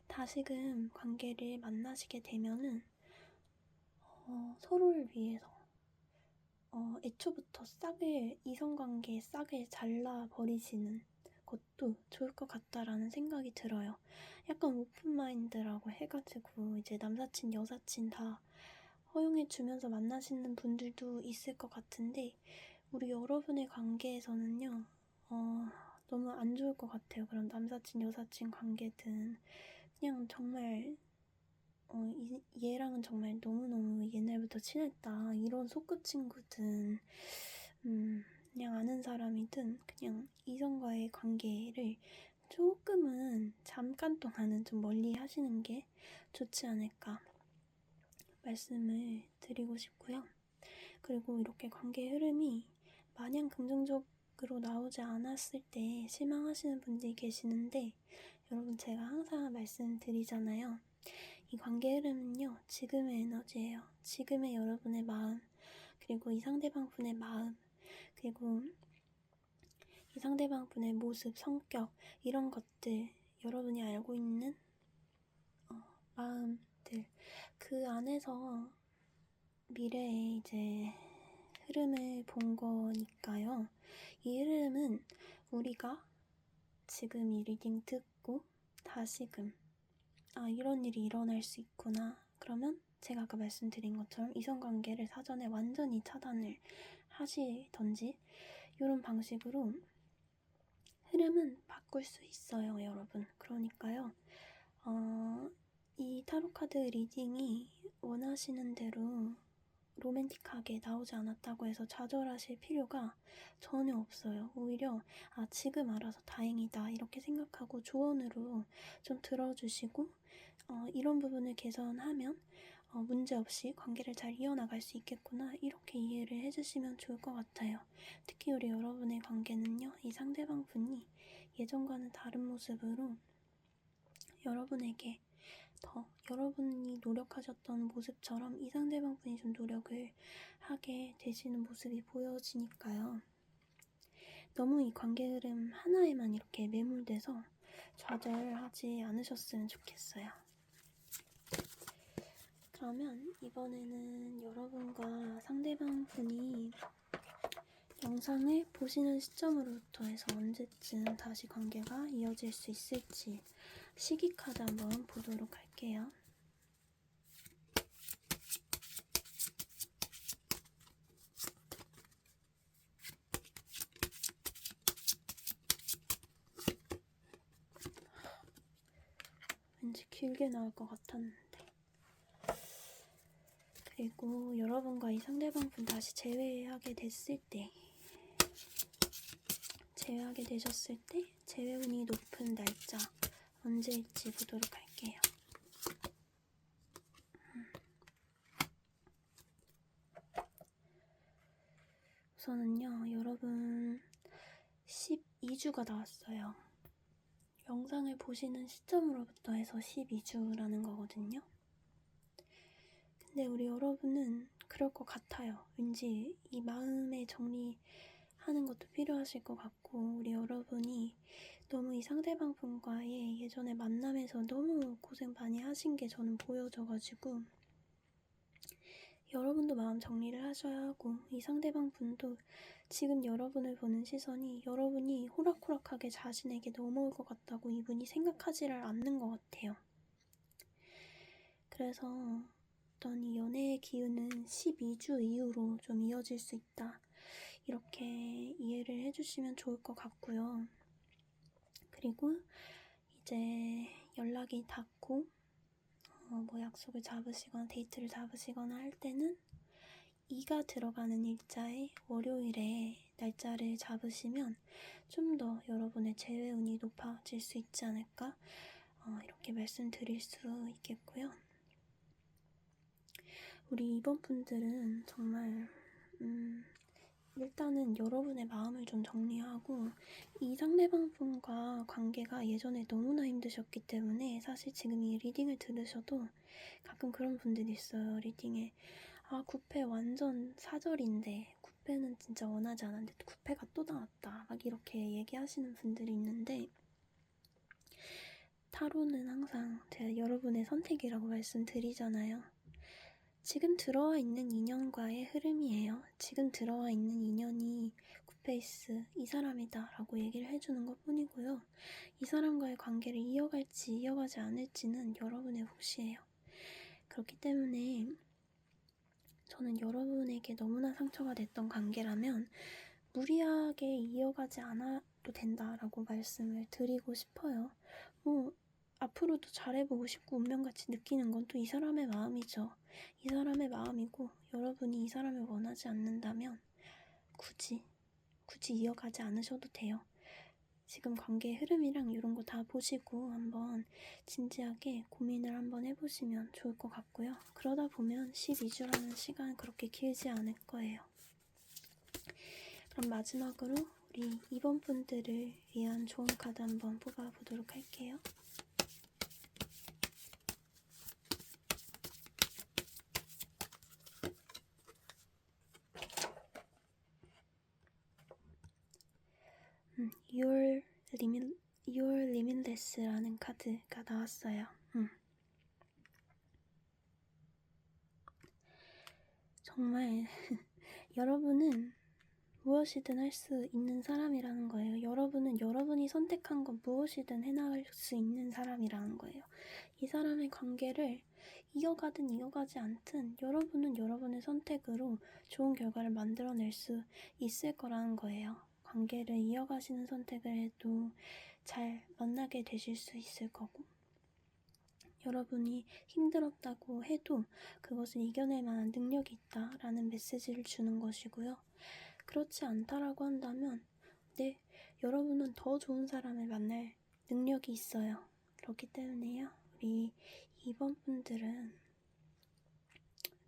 다시금 관계를 만나시게 되면은 서로를 위해서 애초부터 이성관계의 싹을 잘라버리시는 것도 좋을 것 같다라는 생각이 들어요. 약간 오픈마인드라고 해가지고 이제 남사친, 여사친 다 허용해주면서 만나시는 분들도 있을 것 같은데, 우리 여러분의 관계에서는요, 너무 안 좋을 것 같아요. 그런 남사친, 여사친 관계든 그냥 정말 얘랑은 정말 너무너무 옛날부터 친했다, 이런 소꿉친구든 그냥 아는 사람이든 그냥 이성과의 관계를 조금은 잠깐 동안은 좀 멀리 하시는 게 좋지 않을까 말씀을 드리고 싶고요. 그리고 이렇게 관계 흐름이 마냥 긍정적으로 나오지 않았을 때 실망하시는 분들이 계시는데, 여러분, 제가 항상 말씀드리잖아요. 이 관계 흐름은요, 지금의 에너지예요. 지금의 여러분의 마음, 그리고 이 상대방 분의 마음, 그리고 이 상대방분의 모습, 성격 이런 것들 여러분이 알고 있는 마음들 그 안에서 미래의 이제 흐름을 본 거니까요. 이 흐름은 우리가 지금 이 리딩 듣고 다시금 이런 일이 일어날 수 있구나. 그러면 제가 아까 말씀드린 것처럼 이성관계를 사전에 완전히 차단을 하시던지 이런 방식으로 흐름은 바꿀 수 있어요, 여러분. 그러니까요. 이 타로카드 리딩이 원하시는 대로 로맨틱하게 나오지 않았다고 해서 좌절하실 필요가 전혀 없어요. 오히려 지금 알아서 다행이다 이렇게 생각하고 조언으로 좀 들어주시고 이런 부분을 개선하면 문제없이 관계를 잘 이어나갈 수 있겠구나 이렇게 이해를 해주시면 좋을 것 같아요. 특히 우리 여러분의 관계는요. 이 상대방 분이 예전과는 다른 모습으로 여러분에게 더 여러분이 노력하셨던 모습처럼 이 상대방 분이 좀 노력을 하게 되시는 모습이 보여지니까요. 너무 이 관계 흐름 하나에만 이렇게 매몰돼서 좌절하지 않으셨으면 좋겠어요. 그러면 이번에는 여러분과 상대방 분이 영상을 보시는 시점으로부터 해서 언제쯤 다시 관계가 이어질 수 있을지 시기 카드 한번 보도록 할게요. 왠지 길게 나올 것 같았는데. 그리고 여러분과 이 상대방 분 다시 재회하게 되셨을 때 재회운이 높은 날짜 언제일지 보도록 할게요. 우선은요, 여러분 12주가 나왔어요. 영상을 보시는 시점으로부터 해서 12주라는 거거든요. 근데 우리 여러분은 그럴 것 같아요. 왠지 이 마음의 정리하는 것도 필요하실 것 같고 우리 여러분이 너무 이 상대방 분과의 예전에 만남에서 너무 고생 많이 하신 게 저는 보여져가지고 여러분도 마음 정리를 하셔야 하고 이 상대방 분도 지금 여러분을 보는 시선이 여러분이 호락호락하게 자신에게 넘어올 것 같다고 이분이 생각하지를 않는 것 같아요. 그래서 어떤 이 연애의 기운은 12주 이후로 좀 이어질 수 있다. 이렇게 이해를 해주시면 좋을 것 같고요. 그리고 이제 연락이 닿고 뭐 약속을 잡으시거나 데이트를 잡으시거나 할 때는 2가 들어가는 일자에 월요일에 날짜를 잡으시면 좀 더 여러분의 재회운이 높아질 수 있지 않을까 이렇게 말씀드릴 수 있겠고요. 우리 이번 분들은 정말 일단은 여러분의 마음을 좀 정리하고 이 상대방 분과 관계가 예전에 너무나 힘드셨기 때문에 사실 지금 이 리딩을 들으셔도 가끔 그런 분들이 있어요. 리딩에 9패 완전 사절인데 9패는 진짜 원하지 않았는데 9패가 또 나왔다 막 이렇게 얘기하시는 분들이 있는데 타로는 항상 제가 여러분의 선택이라고 말씀드리잖아요. 지금 들어와 있는 인연과의 흐름이에요. 지금 들어와 있는 인연이 굿페이스 이 사람이다 라고 얘기를 해주는 것 뿐이고요. 이 사람과의 관계를 이어갈지 이어가지 않을지는 여러분의 몫이에요. 그렇기 때문에 저는 여러분에게 너무나 상처가 됐던 관계라면 무리하게 이어가지 않아도 된다라고 말씀을 드리고 싶어요. 앞으로도 잘해보고 싶고 운명같이 느끼는 건 또 이 사람의 마음이죠. 이 사람의 마음이고 여러분이 이 사람을 원하지 않는다면 굳이 이어가지 않으셔도 돼요. 지금 관계의 흐름이랑 이런 거 다 보시고 한번 진지하게 고민을 한번 해보시면 좋을 것 같고요. 그러다 보면 12주라는 시간은 그렇게 길지 않을 거예요. 그럼 마지막으로 우리 2번 분들을 위한 좋은 카드 한번 뽑아보도록 할게요. 카드라는 카드가 나왔어요. 정말 여러분은 무엇이든 할 수 있는 사람이라는 거예요. 여러분은 여러분이 선택한 건 무엇이든 해나갈 수 있는 사람이라는 거예요. 이 사람의 관계를 이어가든 이어가지 않든 여러분은 여러분의 선택으로 좋은 결과를 만들어낼 수 있을 거라는 거예요. 관계를 이어가시는 선택을 해도 잘 만나게 되실 수 있을 거고, 여러분이 힘들었다고 해도 그것을 이겨낼 만한 능력이 있다라는 메시지를 주는 것이고요. 그렇지 않다라고 한다면 네, 여러분은 더 좋은 사람을 만날 능력이 있어요. 그렇기 때문에요. 우리 2번 분들은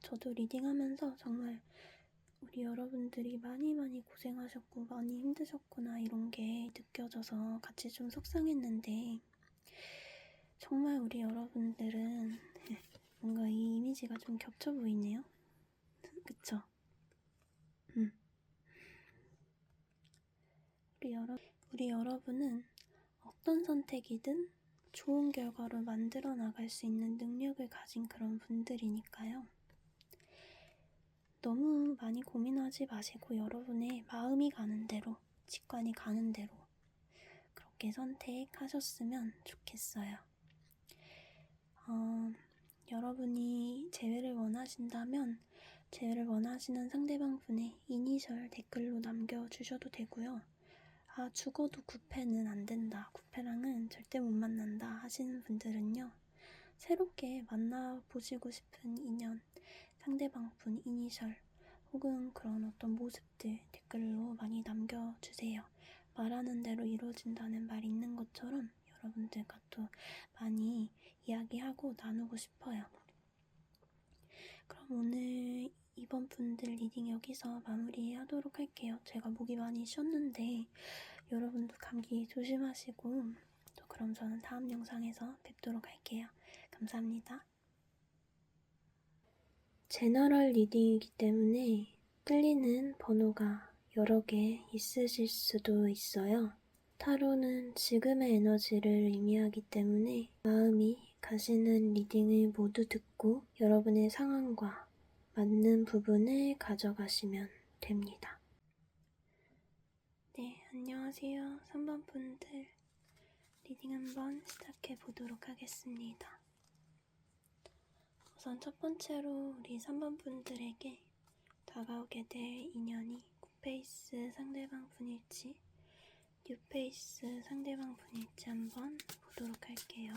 저도 리딩하면서 정말 우리 여러분들이 많이 고생하셨고 많이 힘드셨구나 이런 게 느껴져서 같이 좀 속상했는데, 정말 우리 여러분들은 뭔가 이 이미지가 좀 겹쳐 보이네요. 그쵸? 우리 여러분은 어떤 선택이든 좋은 결과로 만들어 나갈 수 있는 능력을 가진 그런 분들이니까요. 너무 많이 고민하지 마시고 여러분의 마음이 가는 대로, 직관이 가는 대로 그렇게 선택하셨으면 좋겠어요. 여러분이 재회를 원하신다면 재회를 원하시는 상대방분의 이니셜 댓글로 남겨주셔도 되고요. 아, 죽어도 9패는 안 된다, 9패랑은 절대 못 만난다 하시는 분들은요, 새롭게 만나보시고 싶은 인연, 상대방분 이니셜 혹은 그런 어떤 모습들 댓글로 많이 남겨주세요. 말하는 대로 이루어진다는 말이 있는 것처럼 여러분들과 또 많이 이야기하고 나누고 싶어요. 그럼 오늘 이번 분들 리딩 여기서 마무리하도록 할게요. 제가 목이 많이 쉬었는데 여러분도 감기 조심하시고, 또 그럼 저는 다음 영상에서 뵙도록 할게요. 감사합니다. 제너럴 리딩이기 때문에 끌리는 번호가 여러 개 있으실 수도 있어요. 타로는 지금의 에너지를 의미하기 때문에 마음이 가시는 리딩을 모두 듣고 여러분의 상황과 맞는 부분을 가져가시면 됩니다. 네, 안녕하세요. 3번 분들 리딩 한번 시작해 보도록 하겠습니다. 우선 첫 번째로 우리 3번 분들에게 다가오게 될 인연이 9페이스 상대방 분일지 6페이스 상대방 분일지 한번 보도록 할게요.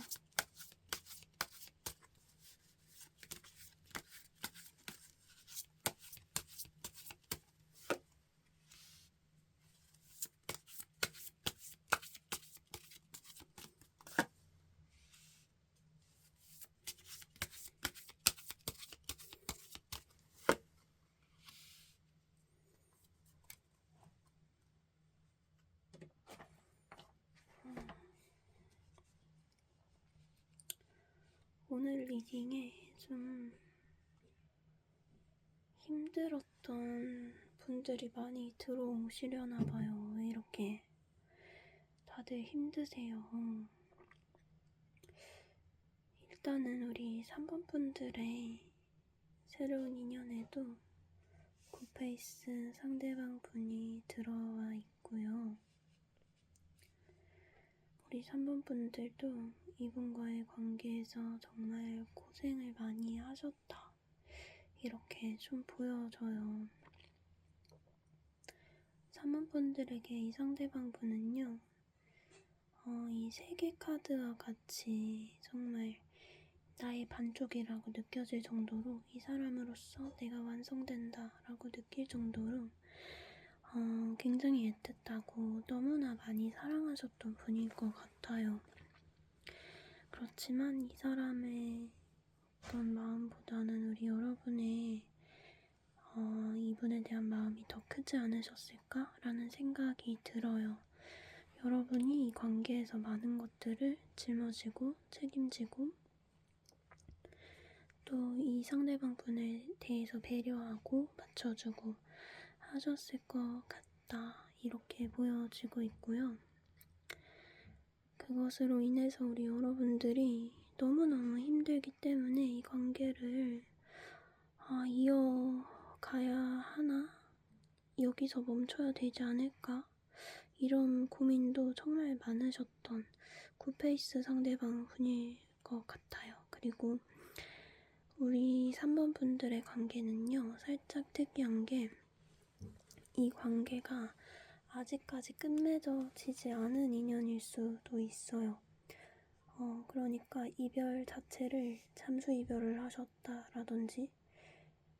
오늘 리딩에 좀 힘들었던 분들이 많이 들어오시려나 봐요. 왜 이렇게 다들 힘드세요? 일단은 우리 3번 분들의 새로운 인연에도 9페이스 상대방 분이 들어와 있고요. 우리 3번 분들도 이분과의 관계에서 정말 고생을 많이 하셨다, 이렇게 좀 보여져요. 3번 분들에게 이 상대방 분은요, 이 3개 카드와 같이 정말 나의 반쪽이라고 느껴질 정도로, 이 사람으로서 내가 완성된다 라고 느낄 정도로 굉장히 애틋하고 너무나 많이 사랑하셨던 분일 것 같아요. 그렇지만 이 사람의 어떤 마음보다는 우리 여러분의 이분에 대한 마음이 더 크지 않으셨을까? 라는 생각이 들어요. 여러분이 이 관계에서 많은 것들을 짊어지고 책임지고 또 이 상대방 분에 대해서 배려하고 맞춰주고 하셨을 것 같다, 이렇게 보여지고 있고요. 그 그것으로 인해서 우리 여러분들이 너무너무 힘들기 때문에 이 관계를 이어가야 하나? 여기서 멈춰야 되지 않을까? 이런 고민도 정말 많으셨던 굿페이스 상대방 분일 것 같아요. 그리고 우리 3번 분들의 관계는요, 살짝 특이한 게 이 관계가 아직까지 끝맺어지지 않은 인연일 수도 있어요. 그러니까 이별 자체를 잠수 이별을 하셨다라든지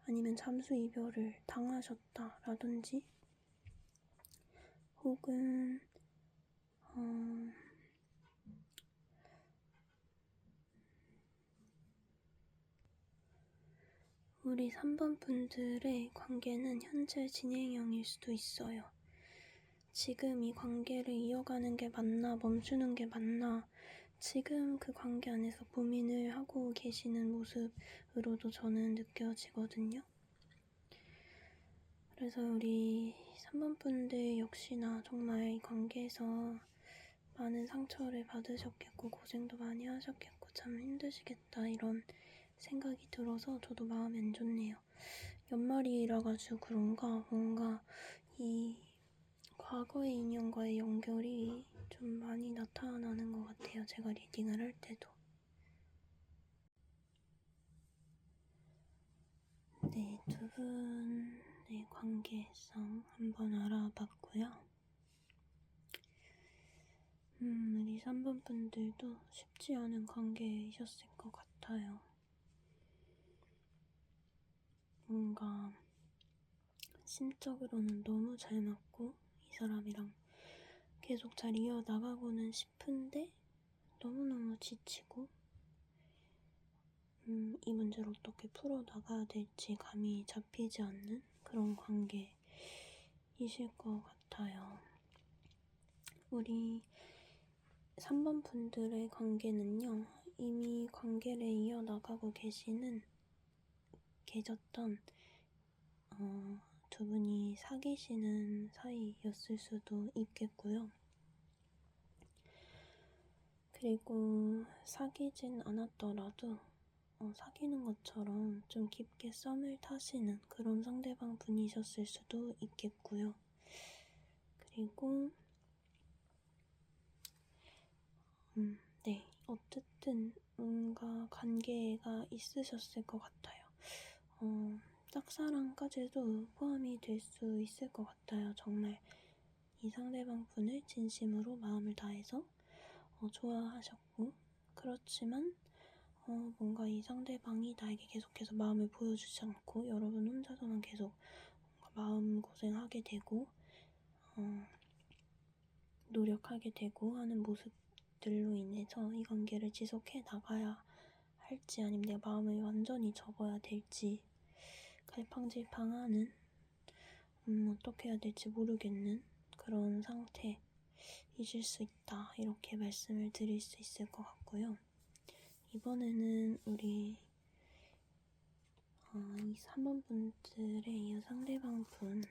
아니면 잠수 이별을 당하셨다라든지 혹은 우리 3번 분들의 관계는 현재 진행형일 수도 있어요. 지금 이 관계를 이어가는 게 맞나, 멈추는 게 맞나, 지금 그 관계 안에서 고민을 하고 계시는 모습으로도 저는 느껴지거든요. 그래서 우리 3번 분들 역시나 정말 이 관계에서 많은 상처를 받으셨겠고 고생도 많이 하셨겠고 참 힘드시겠다 이런 생각이 들어서 저도 마음이 안 좋네요. 연말이라 가지고 그런가 뭔가 이 과거의 인연과의 연결이 좀 많이 나타나는 것 같아요. 제가 리딩을 할 때도. 네, 두 분의 관계성 한번 알아봤고요. 우리 3번 분들도 쉽지 않은 관계이셨을 것 같아요. 뭔가 심적으로는 너무 잘 맞고 이 사람이랑 계속 잘 이어나가고는 싶은데 너무너무 지치고 이 문제를 어떻게 풀어나가야 될지 감이 잡히지 않는 그런 관계이실 것 같아요. 우리 3번 분들의 관계는요, 이미 관계를 이어나가고 계셨던 두 분이 사귀시는 사이였을 수도 있겠고요. 그리고 사귀진 않았더라도 사귀는 것처럼 좀 깊게 썸을 타시는 그런 상대방 분이셨을 수도 있겠고요. 그리고 네, 어쨌든 뭔가 관계가 있으셨을 것 같아요. 짝사랑까지도 포함이 될 수 있을 것 같아요. 정말 이 상대방 분을 진심으로 마음을 다해서 좋아하셨고, 그렇지만 뭔가 이 상대방이 나에게 계속해서 마음을 보여주지 않고 여러분 혼자서만 계속 마음고생하게 되고 노력하게 되고 하는 모습들로 인해서 이 관계를 지속해 나가야 할지 아니면 내 마음을 완전히 접어야 될지 갈팡질팡하는 어떻게 해야 될지 모르겠는 그런 상태이실 수 있다 이렇게 말씀을 드릴 수 있을 것 같고요. 이번에는 우리 이 3번 분들의 이 상대방 분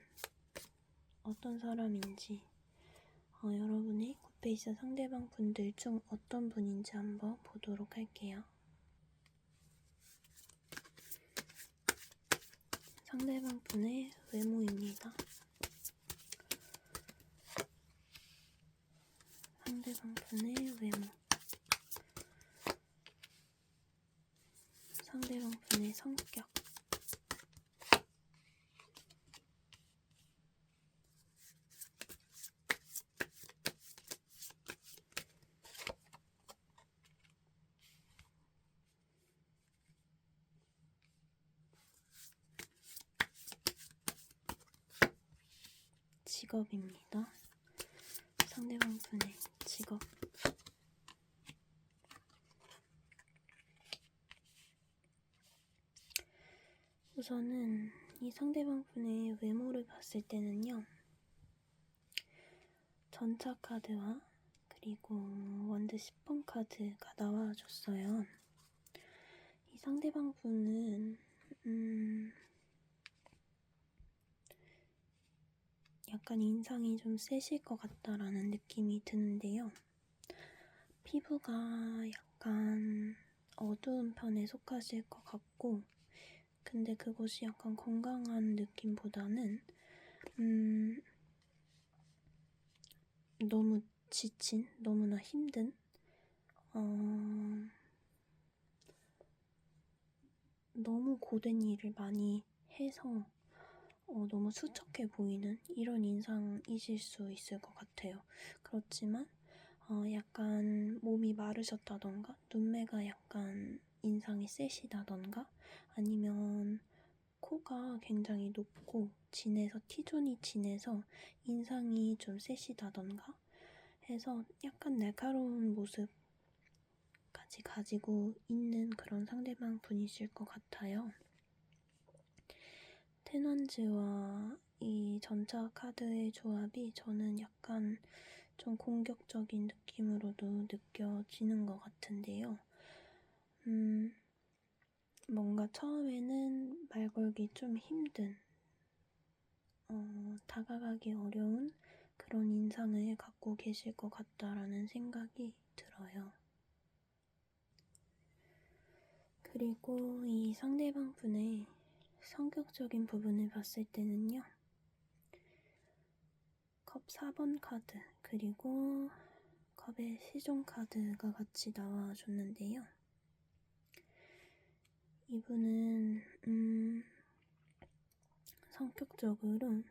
어떤 사람인지 여러분의 굿페이스 상대방 분들 중 어떤 분인지 한번 보도록 할게요. 상대방 분의 외모입니다. 상대방 분의 외모, 상대방 분의 성격, 직업입니다. 상대방 분의 직업. 우선은 이 상대방 분의 외모를 봤을 때는요, 전차 카드와 그리고 원드 10번 카드가 나와줬어요. 이 상대방 분은 약간 인상이 좀 세실 것 같다라는 느낌이 드는데요. 피부가 약간 어두운 편에 속하실 것 같고, 근데 그것이 약간 건강한 느낌보다는 너무 지친, 너무나 힘든 너무 고된 일을 많이 해서 너무 수척해 보이는 이런 인상이실 수 있을 것 같아요. 그렇지만 약간 몸이 마르셨다던가 눈매가 약간 인상이 세시다던가 아니면 코가 굉장히 높고 진해서 T존이 진해서 인상이 좀 세시다던가 해서 약간 날카로운 모습까지 가지고 있는 그런 상대방 분이실 것 같아요. 테넌즈와 이 전차 카드의 조합이 저는 약간 좀 공격적인 느낌으로도 느껴지는 것 같은데요. 뭔가 처음에는 말 걸기 좀 힘든, 다가가기 어려운 그런 인상을 갖고 계실 것 같다라는 생각이 들어요. 그리고 이 상대방 분의 성격적인 부분을 봤을 때는요. 컵 4번 카드, 그리고 컵의 시종 카드가 같이 나와줬는데요. 이분은 성격적으로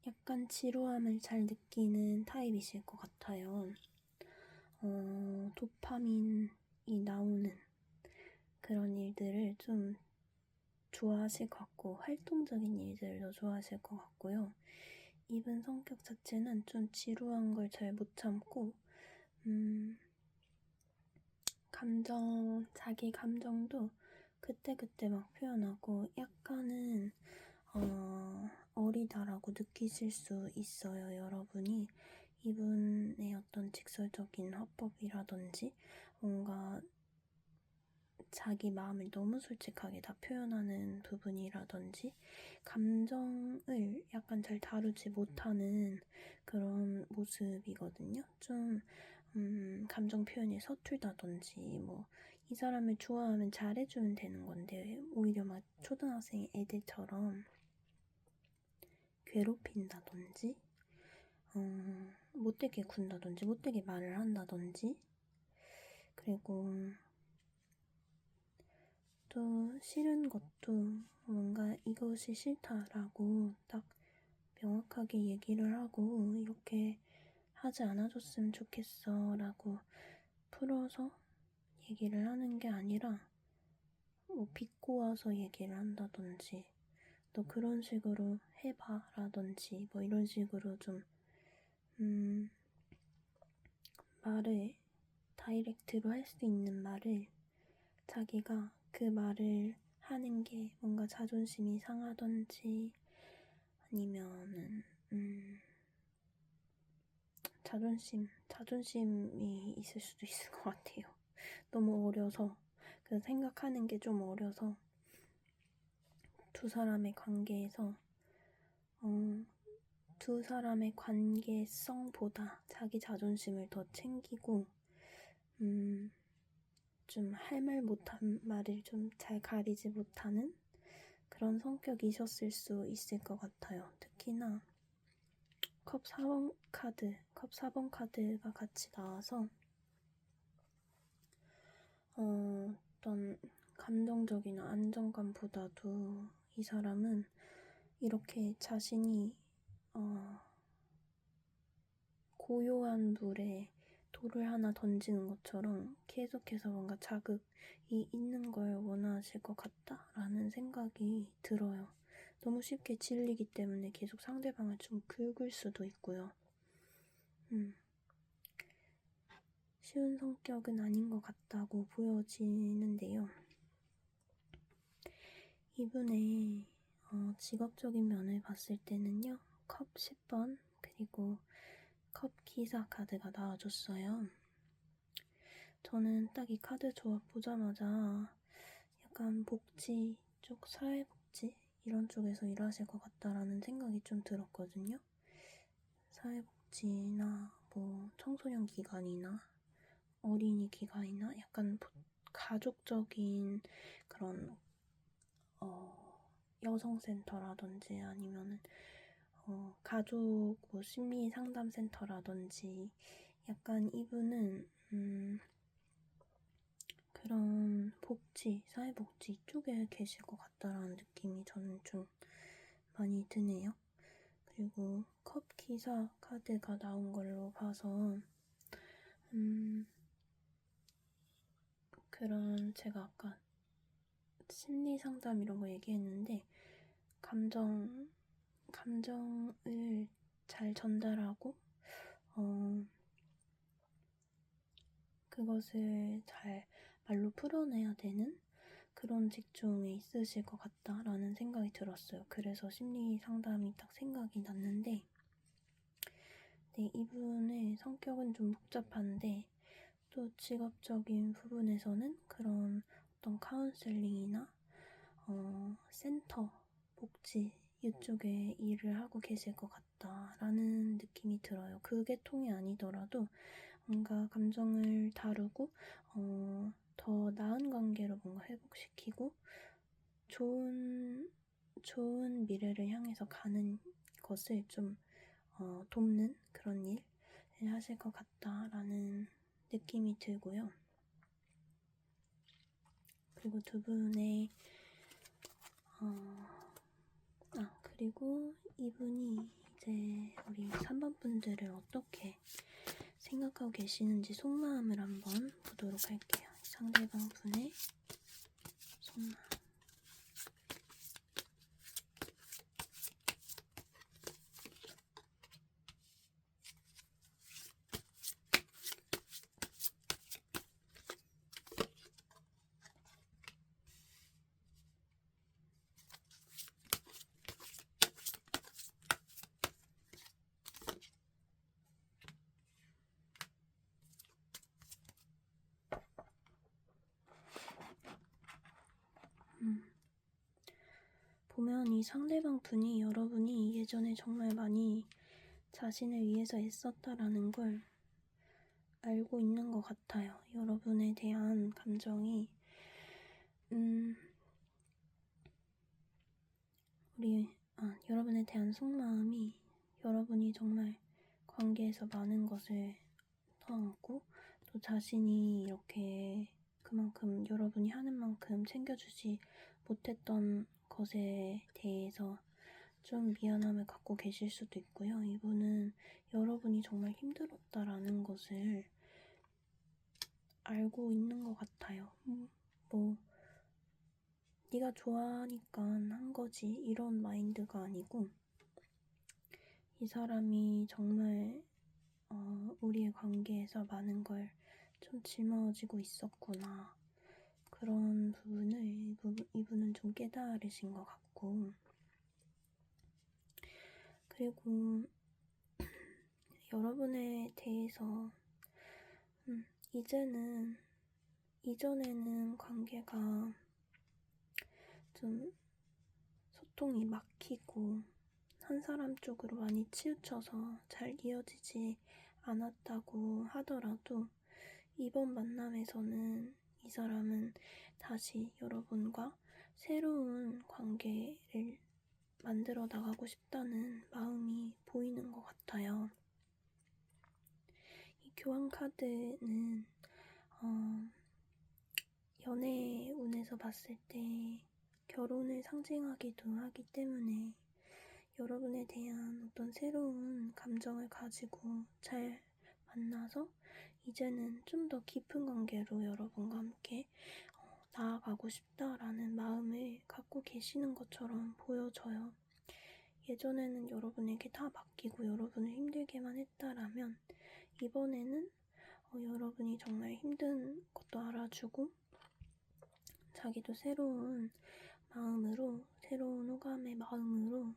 약간 지루함을 잘 느끼는 타입이실 것 같아요. 도파민이 나오는 그런 일들을 좀 좋아하실 것 같고 활동적인 일들도 좋아하실 것 같고요. 이분 성격 자체는 좀 지루한 걸 잘 못 참고 자기 감정도 그때그때 막 표현하고 약간은 어리다라고 느끼실 수 있어요, 여러분이. 이분의 어떤 직설적인 화법이라든지 뭔가 자기 마음을 너무 솔직하게 다 표현하는 부분이라든지 감정을 약간 잘 다루지 못하는 그런 모습이거든요. 좀 감정 표현이 서툴다든지 뭐 이 사람을 좋아하면 잘해주면 되는 건데 오히려 막 초등학생 애들처럼 괴롭힌다든지 못되게 군다든지 못되게 말을 한다든지 그리고 또 싫은 것도 뭔가 이것이 싫다라고 딱 명확하게 얘기를 하고 이렇게 하지 않아줬으면 좋겠어 라고 풀어서 얘기를 하는 게 아니라 뭐 비꼬아서 얘기를 한다든지 너 그런 식으로 해봐 라든지 뭐 이런 식으로 좀 말을 다이렉트로 할 수 있는 말을 자기가 그 말을 하는 게 뭔가 자존심이 상하던지 아니면은 자존심이 있을 수도 있을 것 같아요. 너무 어려서 그 생각하는 게 좀 어려서 두 사람의 관계에서 두 사람의 관계성보다 자기 자존심을 더 챙기고 좀 할 말 못한 말을 좀 잘 가리지 못하는 그런 성격이셨을 수 있을 것 같아요. 특히나 컵 4번 카드가 같이 나와서 어떤 감정적인 안정감보다도 이 사람은 이렇게 자신이 고요한 물에 돌을 하나 던지는 것처럼 계속해서 뭔가 자극이 있는 걸 원하실 것 같다라는 생각이 들어요. 너무 쉽게 질리기 때문에 계속 상대방을 좀 긁을 수도 있고요. 쉬운 성격은 아닌 것 같다고 보여지는데요. 이분의 직업적인 면을 봤을 때는요. 컵 10번 그리고 컵 기사 카드가 나와줬어요. 저는 딱 이 카드 조합 보자마자 약간 복지 쪽 사회복지 이런 쪽에서 일하실 것 같다라는 생각이 좀 들었거든요. 사회복지나 뭐 청소년 기관이나 어린이 기관이나 약간 가족적인 그런 여성센터라든지 아니면은 가족 뭐 심리 상담 센터라든지 약간 이분은 그런 사회복지 쪽에 계실 것 같다라는 느낌이 저는 좀 많이 드네요. 그리고 컵 기사 카드가 나온 걸로 봐서 그런 제가 아까 심리 상담 이런 거 얘기했는데 감정을 잘 전달하고 그것을 잘 말로 풀어내야 되는 그런 직종에 있으실 것 같다라는 생각이 들었어요. 그래서 심리 상담이 딱 생각이 났는데 네, 이분의 성격은 좀 복잡한데 또 직업적인 부분에서는 그런 어떤 카운셀링이나 센터, 복지 이쪽에 일을 하고 계실 것 같다라는 느낌이 들어요. 그 계통이 아니더라도 뭔가 감정을 다루고 더 나은 관계로 뭔가 회복시키고 좋은 미래를 향해서 가는 것을 좀 돕는 그런 일을 하실 것 같다라는 느낌이 들고요. 그리고 두 분의 그리고 이분이 이제 우리 3번 분들을 어떻게 생각하고 계시는지 속마음을 한번 보도록 할게요. 상대방 분의 속마음. 보면 이 상대방 분이 여러분이 예전에 정말 많이 자신을 위해서 애썼다라는 걸 알고 있는 것 같아요. 여러분에 대한 감정이 여러분에 대한 속마음이 여러분이 정말 관계에서 많은 것을 떠안고 또 자신이 이렇게 그만큼 여러분이 하는 만큼 챙겨주지 못했던 것에 대해서 좀 미안함을 갖고 계실 수도 있고요. 이분은 여러분이 정말 힘들었다라는 것을 알고 있는 것 같아요. 뭐 네가 좋아하니까 한 거지 이런 마인드가 아니고 이 사람이 정말 우리의 관계에서 많은 걸 좀 짊어지고 있었구나. 그런 부분을 이분은 좀 깨달으신 것 같고 그리고 여러분에 대해서 이전에는 관계가 좀 소통이 막히고 한 사람 쪽으로 많이 치우쳐서 잘 이어지지 않았다고 하더라도 이번 만남에서는 이 사람은 다시 여러분과 새로운 관계를 만들어 나가고 싶다는 마음이 보이는 것 같아요. 이 교환 카드는 연애 운에서 봤을 때 결혼을 상징하기도 하기 때문에 여러분에 대한 어떤 새로운 감정을 가지고 잘 만나서 이제는 좀 더 깊은 관계로 여러분과 함께 나아가고 싶다라는 마음을 갖고 계시는 것처럼 보여져요. 예전에는 여러분에게 다 맡기고 여러분을 힘들게만 했다라면 이번에는 여러분이 정말 힘든 것도 알아주고 자기도 새로운 마음으로 새로운 호감의 마음으로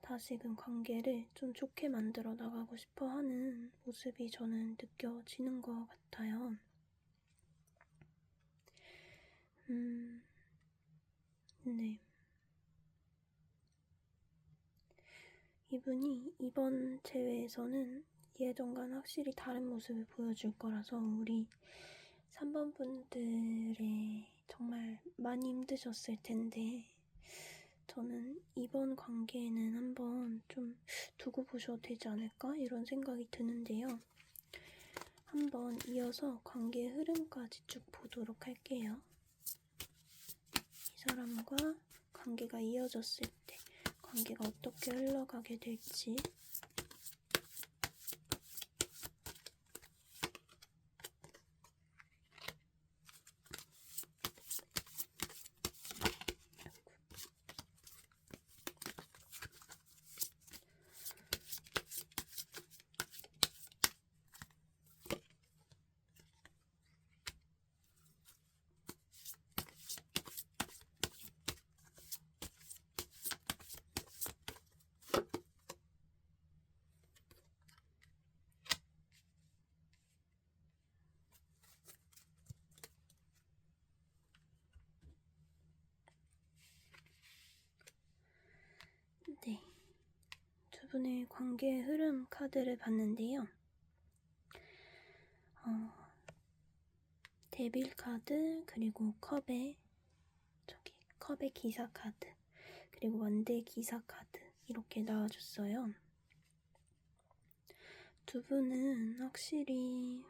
다시금 관계를 좀 좋게 만들어 나가고 싶어 하는 모습이 저는 느껴지는 것 같아요. 네. 이분이 이번 재회에서는 예전과는 확실히 다른 모습을 보여줄 거라서 우리 3번 분들의 정말 많이 힘드셨을 텐데 저는 이번 관계에는 한번 좀 두고 보셔도 되지 않을까 이런 생각이 드는데요. 한번 이어서 관계의 흐름까지 쭉 보도록 할게요. 이 사람과 관계가 이어졌을 때 관계가 어떻게 흘러가게 될지. 네, 두 분의 관계의 흐름 카드를 봤는데요. 데빌 카드, 그리고 컵의 기사 카드, 그리고 완대 기사 카드 이렇게 나와줬어요. 두 분은 확실히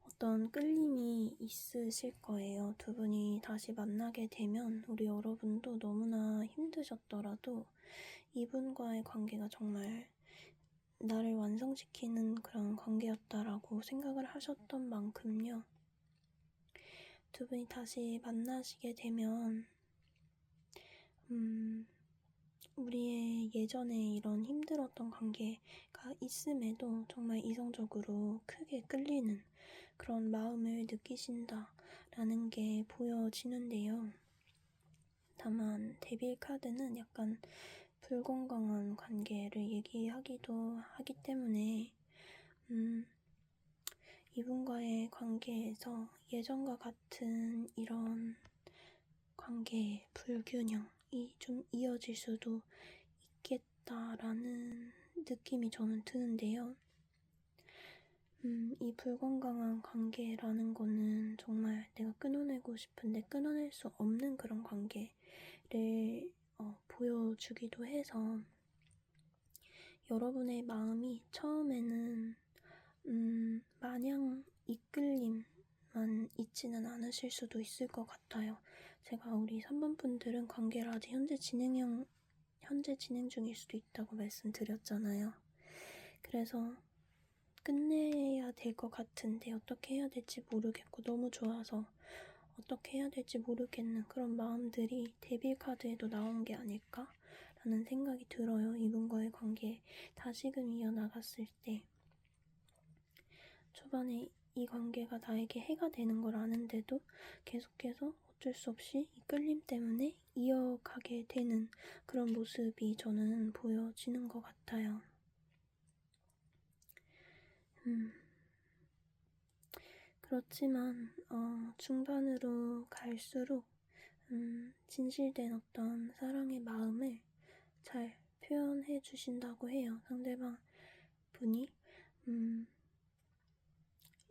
어떤 끌림이 있으실 거예요. 두 분이 다시 만나게 되면 우리 여러분도 너무나 힘드셨더라도 이분과의 관계가 정말 나를 완성시키는 그런 관계였다라고 생각을 하셨던 만큼요. 두 분이 다시 만나시게 되면 우리의 예전에 이런 힘들었던 관계가 있음에도 정말 이성적으로 크게 끌리는 그런 마음을 느끼신다라는 게 보여지는데요. 다만 데빌 카드는 약간 불건강한 관계를 얘기하기도 하기 때문에 이분과의 관계에서 예전과 같은 이런 관계의 불균형이 좀 이어질 수도 있겠다라는 느낌이 저는 드는데요. 이 불건강한 관계라는 거는 정말 내가 끊어내고 싶은데 끊어낼 수 없는 그런 관계를 보여주기도 해서 여러분의 마음이 처음에는 마냥 이끌림만 있지는 않으실 수도 있을 것 같아요. 제가 우리 3번 분들은 관계를 아직 현재 진행 중일 수도 있다고 말씀드렸잖아요. 그래서 끝내야 될 것 같은데 어떻게 해야 될지 모르겠고 너무 좋아서 어떻게 해야 될지 모르겠는 그런 마음들이 데빌 카드에도 나온 게 아닐까라는 생각이 들어요. 이분과의 관계 다시금 이어나갔을 때 초반에 이 관계가 나에게 해가 되는 걸 아는데도 계속해서 어쩔 수 없이 이 끌림 때문에 이어가게 되는 그런 모습이 저는 보여지는 것 같아요. 그렇지만 중반으로 갈수록 진실된 어떤 사랑의 마음을 잘 표현해 주신다고 해요. 상대방 분이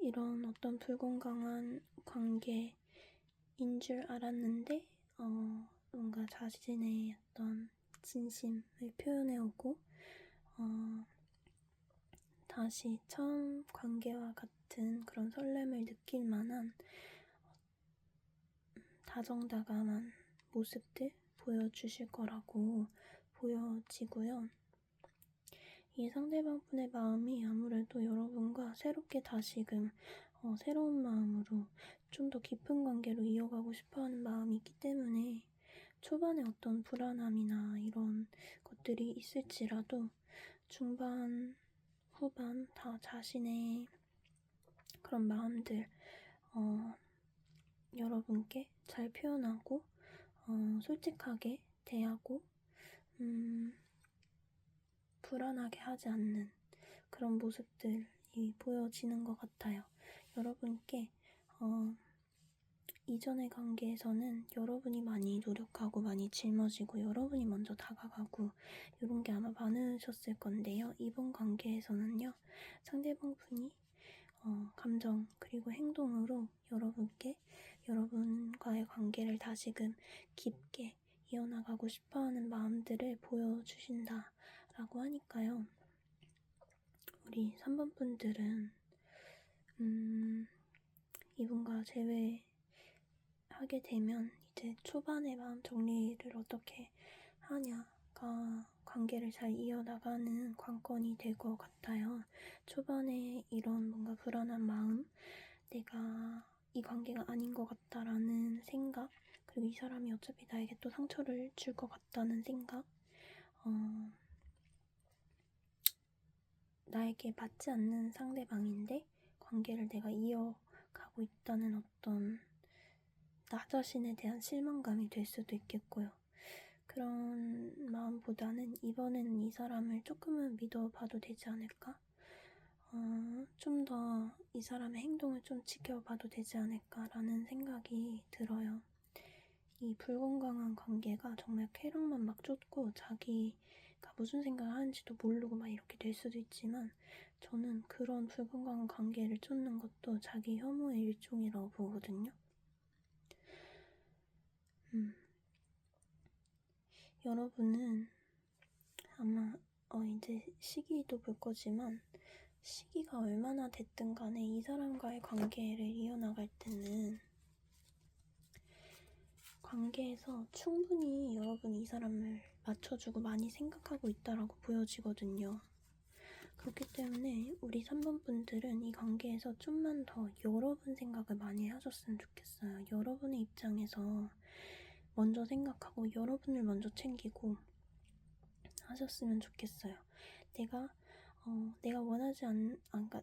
이런 어떤 불건강한 관계인 줄 알았는데 뭔가 자신의 어떤 진심을 표현해오고 다시 처음 관계와 같은 그런 설렘을 느낄 만한 다정다감한 모습들 보여주실 거라고 보여지고요. 이 상대방분의 마음이 아무래도 여러분과 새롭게 다시금 새로운 마음으로 좀 더 깊은 관계로 이어가고 싶어하는 마음이 있기 때문에 초반에 어떤 불안함이나 이런 것들이 있을지라도 중반, 후반 다 자신의 그런 마음들 여러분께 잘 표현하고 솔직하게 대하고 불안하게 하지 않는 그런 모습들이 보여지는 것 같아요. 여러분께 이전의 관계에서는 여러분이 많이 노력하고 많이 짊어지고 여러분이 먼저 다가가고 이런 게 아마 많으셨을 건데요. 이번 관계에서는요, 상대방 분이 감정 그리고 행동으로 여러분과의 관계를 다시금 깊게 이어나가고 싶어하는 마음들을 보여주신다라고 하니까요. 우리 3번 분들은 이분과 재회하게 되면 이제 초반의 마음 정리를 어떻게 하냐가 관계를 잘 이어나가는 관건이 될 것 같아요. 초반에 이런 뭔가 불안한 마음, 내가 이 관계가 아닌 것 같다라는 생각, 그리고 이 사람이 어차피 나에게 또 상처를 줄 것 같다는 생각, 나에게 맞지 않는 상대방인데 관계를 내가 이어가고 있다는 어떤 나 자신에 대한 실망감이 될 수도 있겠고요. 그런 마음보다는 이번에는 이 사람을 조금은 믿어봐도 되지 않을까? 좀 더 이 사람의 행동을 좀 지켜봐도 되지 않을까라는 생각이 들어요. 이 불건강한 관계가 정말 쾌락만 막 쫓고 자기가 무슨 생각을 하는지도 모르고 막 이렇게 될 수도 있지만 저는 그런 불건강한 관계를 쫓는 것도 자기 혐오의 일종이라고 보거든요. 여러분은 아마 이제 시기도 볼 거지만 시기가 얼마나 됐든 간에 이 사람과의 관계를 이어나갈 때는 관계에서 충분히 여러분이 이 사람을 맞춰주고 많이 생각하고 있다라고 보여지거든요. 그렇기 때문에 우리 3번 분들은 이 관계에서 좀만 더 여러분 생각을 많이 하셨으면 좋겠어요. 여러분의 입장에서 먼저 생각하고 여러분을 먼저 챙기고 하셨으면 좋겠어요. 내가 원하지 않는, 그러니까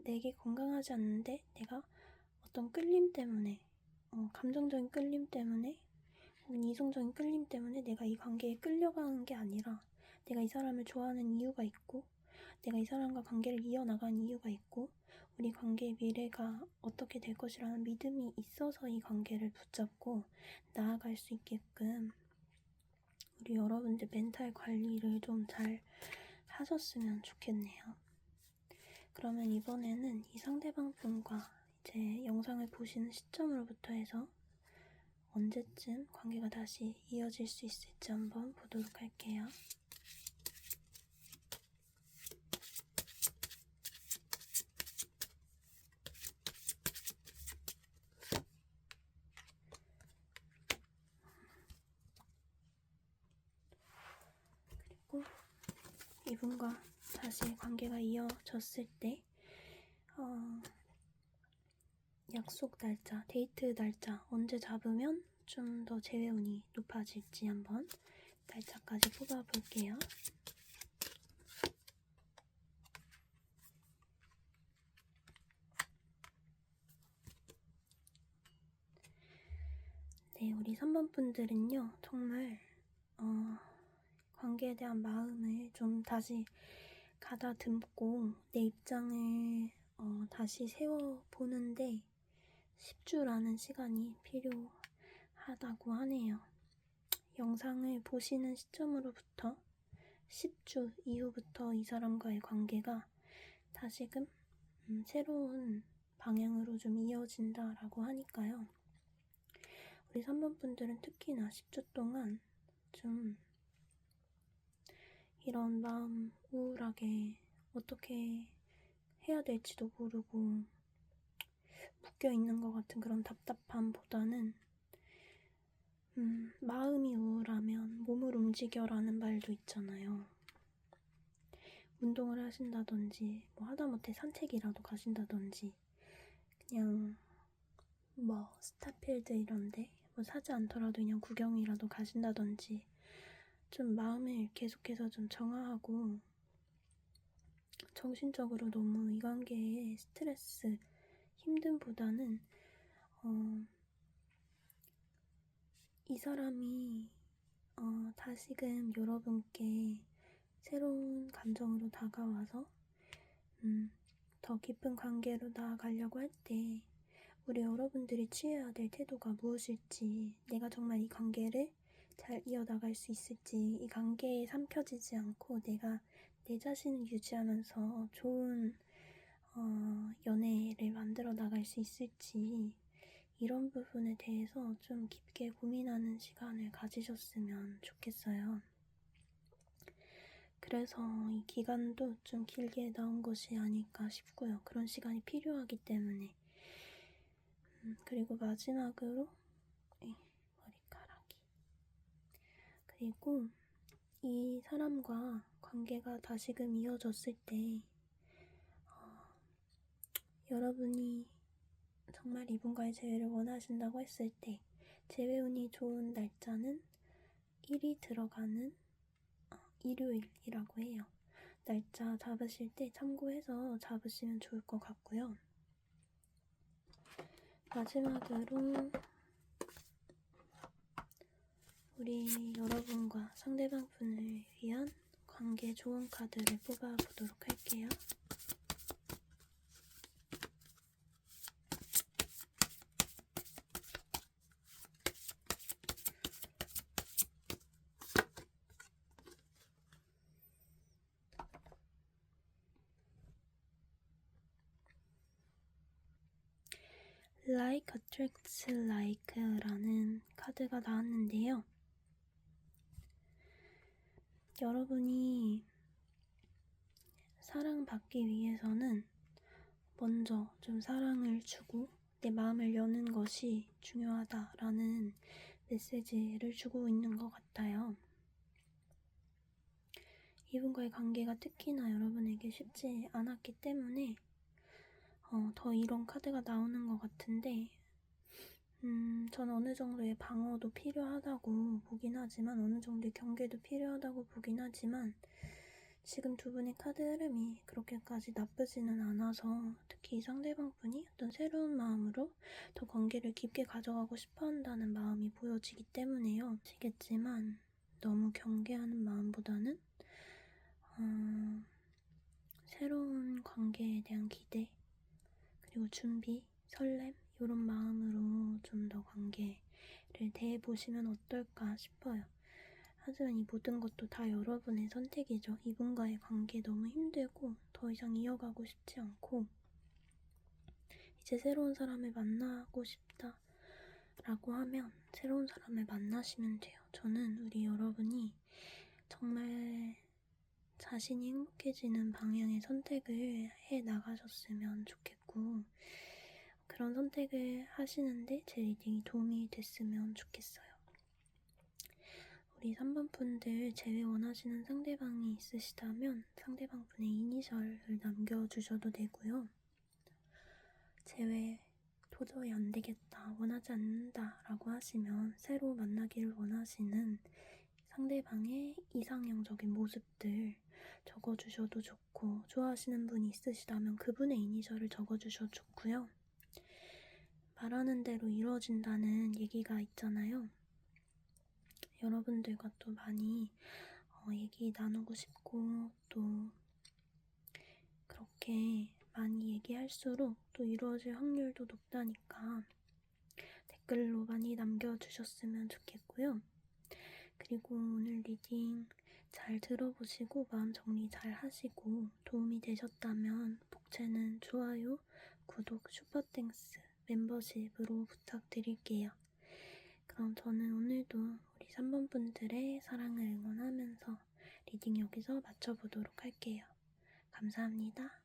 내게 건강하지 않는데 내가 어떤 끌림 때문에, 감정적인 끌림 때문에, 혹은 이성적인 끌림 때문에 내가 이 관계에 끌려가는 게 아니라 내가 이 사람을 좋아하는 이유가 있고 내가 이 사람과 관계를 이어나가는 이유가 있고 우리 관계의 미래가 어떻게 될 것이라는 믿음이 있어서 이 관계를 붙잡고 나아갈 수 있게끔 우리 여러분들 멘탈 관리를 좀 잘 하셨으면 좋겠네요. 그러면 이번에는 이 상대방 분과 이제 영상을 보시는 시점으로부터 해서 언제쯤 관계가 다시 이어질 수 있을지 한번 보도록 할게요. 그리고 이분과 다시 관계가 이어졌을 때 약속 날짜, 데이트 날짜 언제 잡으면 좀 더 재회운이 높아질지 한번 날짜까지 뽑아볼게요. 네, 우리 3번 분들은요, 정말 관계에 대한 마음을 좀 다시 가다듬고 내 입장을 다시 세워보는데 10주라는 시간이 필요하다고 하네요. 영상을 보시는 시점으로부터 10주 이후부터 이 사람과의 관계가 다시금 새로운 방향으로 좀 이어진다라고 하니까요. 우리 3번 분들은 특히나 10주 동안 좀 이런 마음 우울하게 어떻게 해야 될지도 모르고 묶여있는 것 같은 그런 답답함보다는 마음이 우울하면 몸을 움직여라는 말도 있잖아요. 운동을 하신다든지 뭐 하다못해 산책이라도 가신다든지 그냥 뭐 스타필드 이런데 뭐 사지 않더라도 그냥 구경이라도 가신다든지 좀 마음을 계속해서 좀 정화하고 정신적으로 너무 이 관계에 스트레스, 힘듦보다는 이 사람이 다시금 여러분께 새로운 감정으로 다가와서 더 깊은 관계로 나아가려고 할 때 우리 여러분들이 취해야 될 태도가 무엇일지, 내가 정말 이 관계를 잘 이어나갈 수 있을지, 이 관계에 삼켜지지 않고 내가 내 자신을 유지하면서 좋은 연애를 만들어 나갈 수 있을지, 이런 부분에 대해서 좀 깊게 고민하는 시간을 가지셨으면 좋겠어요. 그래서 이 기간도 좀 길게 나온 것이 아닐까 싶고요. 그런 시간이 필요하기 때문에. 그리고 마지막으로 머리카락이. 그리고 이 사람과 관계가 다시금 이어졌을 때 여러분이 정말 이분과의 재회를 원하신다고 했을 때 재회운이 좋은 날짜는 1이 들어가는 일요일이라고 해요. 날짜 잡으실 때 참고해서 잡으시면 좋을 것 같고요. 마지막으로 우리 여러분과 상대방 분을 위한 관계 조언 카드를 뽑아보도록 할게요. Like attracts like라는 카드가 나왔는데요. 여러분이 사랑받기 위해서는 먼저 좀 사랑을 주고 내 마음을 여는 것이 중요하다라는 메시지를 주고 있는 것 같아요. 이분과의 관계가 특히나 여러분에게 쉽지 않았기 때문에 더 이런 카드가 나오는 것 같은데 저는 어느 정도의 방어도 필요하다고 보긴 하지만 어느 정도의 경계도 필요하다고 보긴 하지만 지금 두 분의 카드 흐름이 그렇게까지 나쁘지는 않아서 특히 상대방 분이 어떤 새로운 마음으로 더 관계를 깊게 가져가고 싶어 한다는 마음이 보여지기 때문에요. 아시겠지만 너무 경계하는 마음보다는 새로운 관계에 대한 기대 그리고 준비, 설렘 이런 마음으로 좀 더 관계를 대해보시면 어떨까 싶어요. 하지만 이 모든 것도 다 여러분의 선택이죠. 이분과의 관계 너무 힘들고 더 이상 이어가고 싶지 않고 이제 새로운 사람을 만나고 싶다 라고 하면 새로운 사람을 만나시면 돼요. 저는 우리 여러분이 정말 자신이 행복해지는 방향의 선택을 해 나가셨으면 좋겠고 그런 선택을 하시는데 제 리딩이 도움이 됐으면 좋겠어요. 우리 3번 분들 재회 원하시는 상대방이 있으시다면 상대방 분의 이니셜을 남겨주셔도 되고요. 재회 도저히 안 되겠다, 원하지 않는다 라고 하시면 새로 만나기를 원하시는 상대방의 이상형적인 모습들 적어주셔도 좋고 좋아하시는 분이 있으시다면 그분의 이니셜을 적어주셔도 좋고요. 말하는 대로 이루어진다는 얘기가 있잖아요. 여러분들과 또 많이 얘기 나누고 싶고 또 그렇게 많이 얘기할수록 또 이루어질 확률도 높다니까 댓글로 많이 남겨주셨으면 좋겠고요. 그리고 오늘 리딩 잘 들어보시고 마음 정리 잘 하시고 도움이 되셨다면 복채는 좋아요, 구독, 슈퍼땡스, 멤버십으로 부탁드릴게요. 그럼 저는 오늘도 우리 3번 분들의 사랑을 응원하면서 리딩 여기서 마쳐보도록 할게요. 감사합니다.